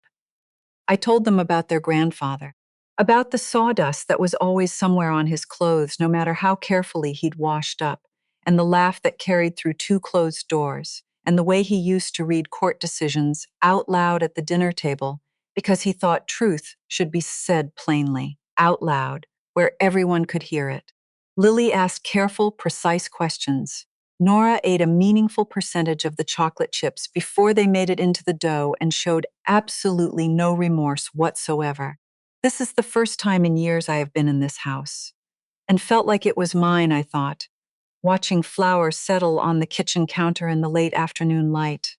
I told them about their grandfather, about the sawdust that was always somewhere on his clothes, no matter how carefully he'd washed up, and the laugh that carried through two closed doors, and the way he used to read court decisions out loud at the dinner table because he thought truth should be said plainly, out loud, where everyone could hear it. Lily asked careful, precise questions. Nora ate a meaningful percentage of the chocolate chips before they made it into the dough and showed absolutely no remorse whatsoever. This is the first time in years I have been in this house, and felt like it was mine, I thought, watching flowers settle on the kitchen counter in the late afternoon light.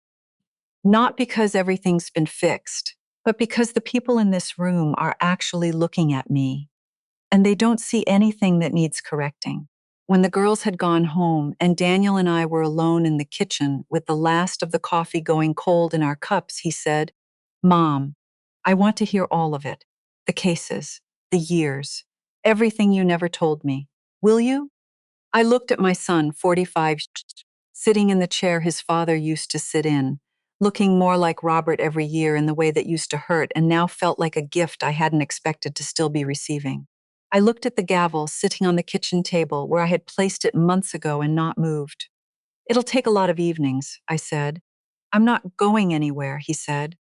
Not because everything's been fixed, but because the people in this room are actually looking at me, and they don't see anything that needs correcting. When the girls had gone home and Daniel and I were alone in the kitchen with the last of the coffee going cold in our cups, he said, "Mom, I want to hear all of it. The cases, the years, everything you never told me. Will you?" I looked at my son, 45, sitting in the chair his father used to sit in, looking more like Robert every year in the way that used to hurt and now felt like a gift I hadn't expected to still be receiving. I looked at the gavel sitting on the kitchen table where I had placed it months ago and not moved. "It'll take a lot of evenings," I said. "I'm not going anywhere," he said.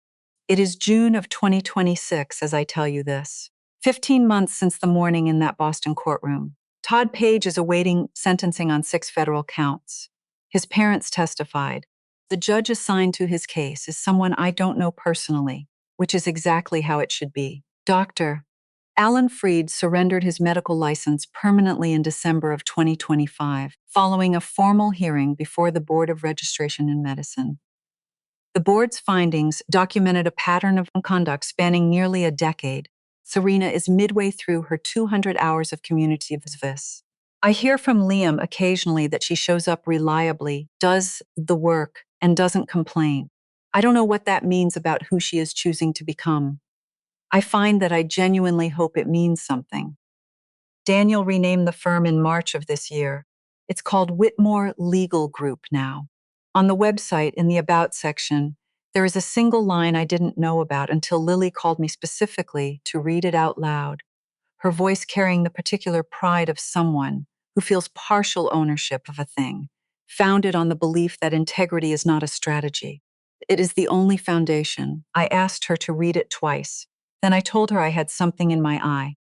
It is June of 2026 as I tell you this. 15 months since the morning in that Boston courtroom. Todd Page is awaiting sentencing on 6 federal counts. His parents testified. The judge assigned to his case is someone I don't know personally, which is exactly how it should be. Dr. Alan Freed surrendered his medical license permanently in December of 2025, following a formal hearing before the Board of Registration in Medicine. The board's findings documented a pattern of conduct spanning nearly a decade. Serena is midway through her 200 hours of community service. I hear from Liam occasionally that she shows up reliably, does the work, and doesn't complain. I don't know what that means about who she is choosing to become. I find that I genuinely hope it means something. Daniel renamed the firm in March of this year. It's called Whitmore Legal Group now. On the website, in the About section, there is a single line I didn't know about until Lily called me specifically to read it out loud, her voice carrying the particular pride of someone who feels partial ownership of a thing, founded on the belief that integrity is not a strategy. It is the only foundation. I asked her to read it twice. Then I told her I had something in my eye.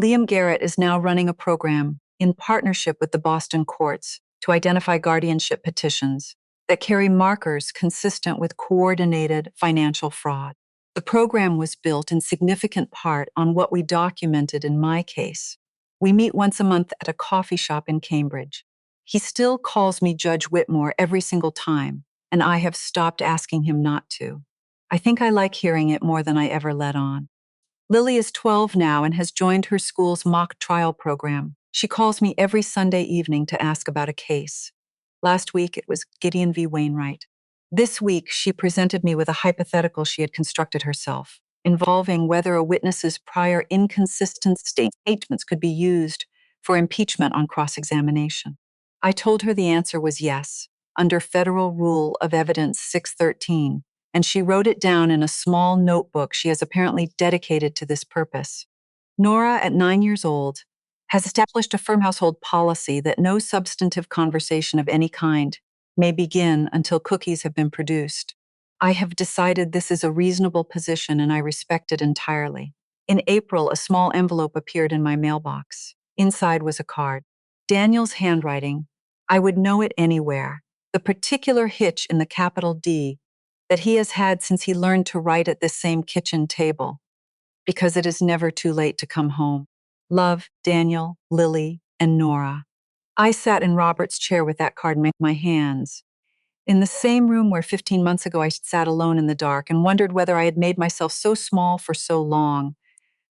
Liam Garrett is now running a program in partnership with the Boston courts to identify guardianship petitions that carry markers consistent with coordinated financial fraud. The program was built in significant part on what we documented in my case. We meet once a month at a coffee shop in Cambridge. He still calls me Judge Whitmore every single time, and I have stopped asking him not to. I think I like hearing it more than I ever let on. Lily is 12 now and has joined her school's mock trial program. She calls me every Sunday evening to ask about a case. Last week, it was Gideon v. Wainwright. This week, she presented me with a hypothetical she had constructed herself, involving whether a witness's prior inconsistent statements could be used for impeachment on cross-examination. I told her the answer was yes, under Federal Rule of Evidence 613, and she wrote it down in a small notebook she has apparently dedicated to this purpose. Nora, at 9 years old, has established a firm household policy that no substantive conversation of any kind may begin until cookies have been produced. I have decided this is a reasonable position and I respect it entirely. In April, a small envelope appeared in my mailbox. Inside was a card. Daniel's handwriting. I would know it anywhere. The particular hitch in the capital D that he has had since he learned to write at this same kitchen table, because it is never too late to come home. Love, Daniel, Lily, and Nora. I sat in Robert's chair with that card in my hands, in the same room where 15 months ago I sat alone in the dark and wondered whether I had made myself so small for so long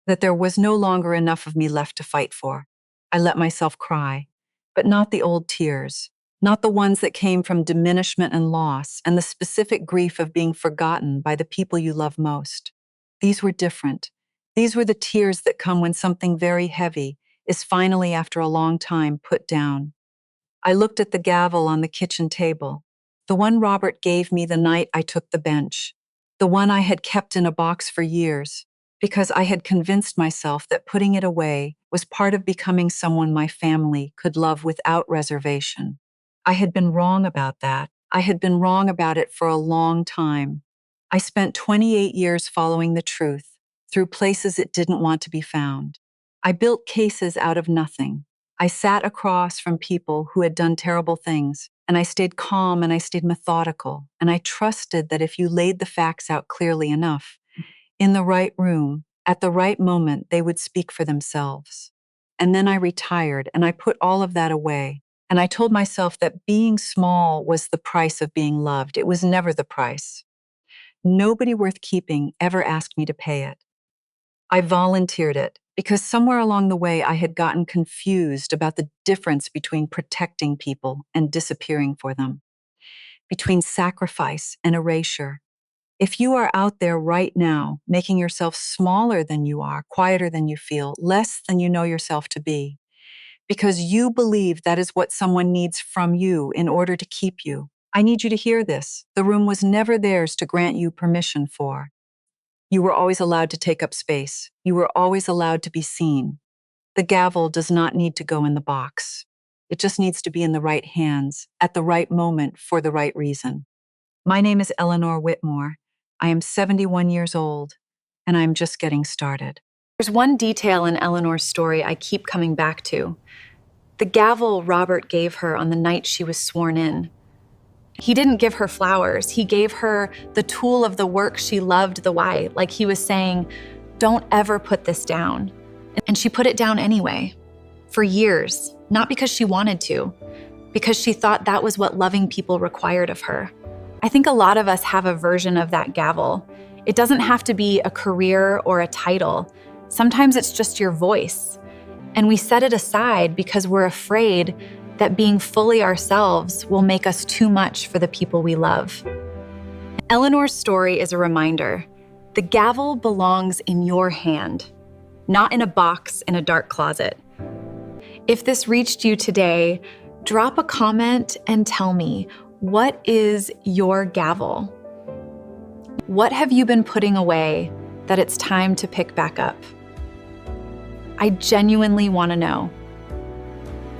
that there was no longer enough of me left to fight for. I let myself cry, but not the old tears. not the ones that came from diminishment and loss and the specific grief of being forgotten by the people you love most. These were different. These were the tears that come when something very heavy is finally, after a long time, put down. I looked at the gavel on the kitchen table, the one Robert gave me the night I took the bench, the one I had kept in a box for years, because I had convinced myself that putting it away was part of becoming someone my family could love without reservation. I had been wrong about that. I had been wrong about it for a long time. I spent 28 years following the truth through places it didn't want to be found. I built cases out of nothing. I sat across from people who had done terrible things, and I stayed calm and I stayed methodical, and I trusted that if you laid the facts out clearly enough, in the right room, at the right moment, they would speak for themselves. And then I retired and I put all of that away. And I told myself that being small was the price of being loved. It was never the price. Nobody worth keeping ever asked me to pay it. I volunteered it because somewhere along the way I had gotten confused about the difference between protecting people and disappearing for them, between sacrifice and erasure. If you are out there right now, making yourself smaller than you are, quieter than you feel, less than you know yourself to be, because you believe that is what someone needs from you in order to keep you, I need you to hear this. The room was never theirs to grant you permission for. You were always allowed to take up space. You were always allowed to be seen. The gavel does not need to go in the box. It just needs to be in the right hands, at the right moment, for the right reason. My name is Eleanor Whitmore. I am 71 years old, and I'm just getting started. There's one detail in Eleanor's story I keep coming back to. The gavel Robert gave her on the night she was sworn in. He didn't give her flowers. He gave her the tool of the work she loved the why, like he was saying, don't ever put this down. And she put it down anyway, for years, not because she wanted to, because she thought that was what loving people required of her. I think a lot of us have a version of that gavel. It doesn't have to be a career or a title. Sometimes it's just your voice. And we set it aside because we're afraid that being fully ourselves will make us too much for the people we love. Eleanor's story is a reminder. The gavel belongs in your hand, not in a box in a dark closet. If this reached you today, drop a comment and tell me, what is your gavel? What have you been putting away that it's time to pick back up? I genuinely want to know.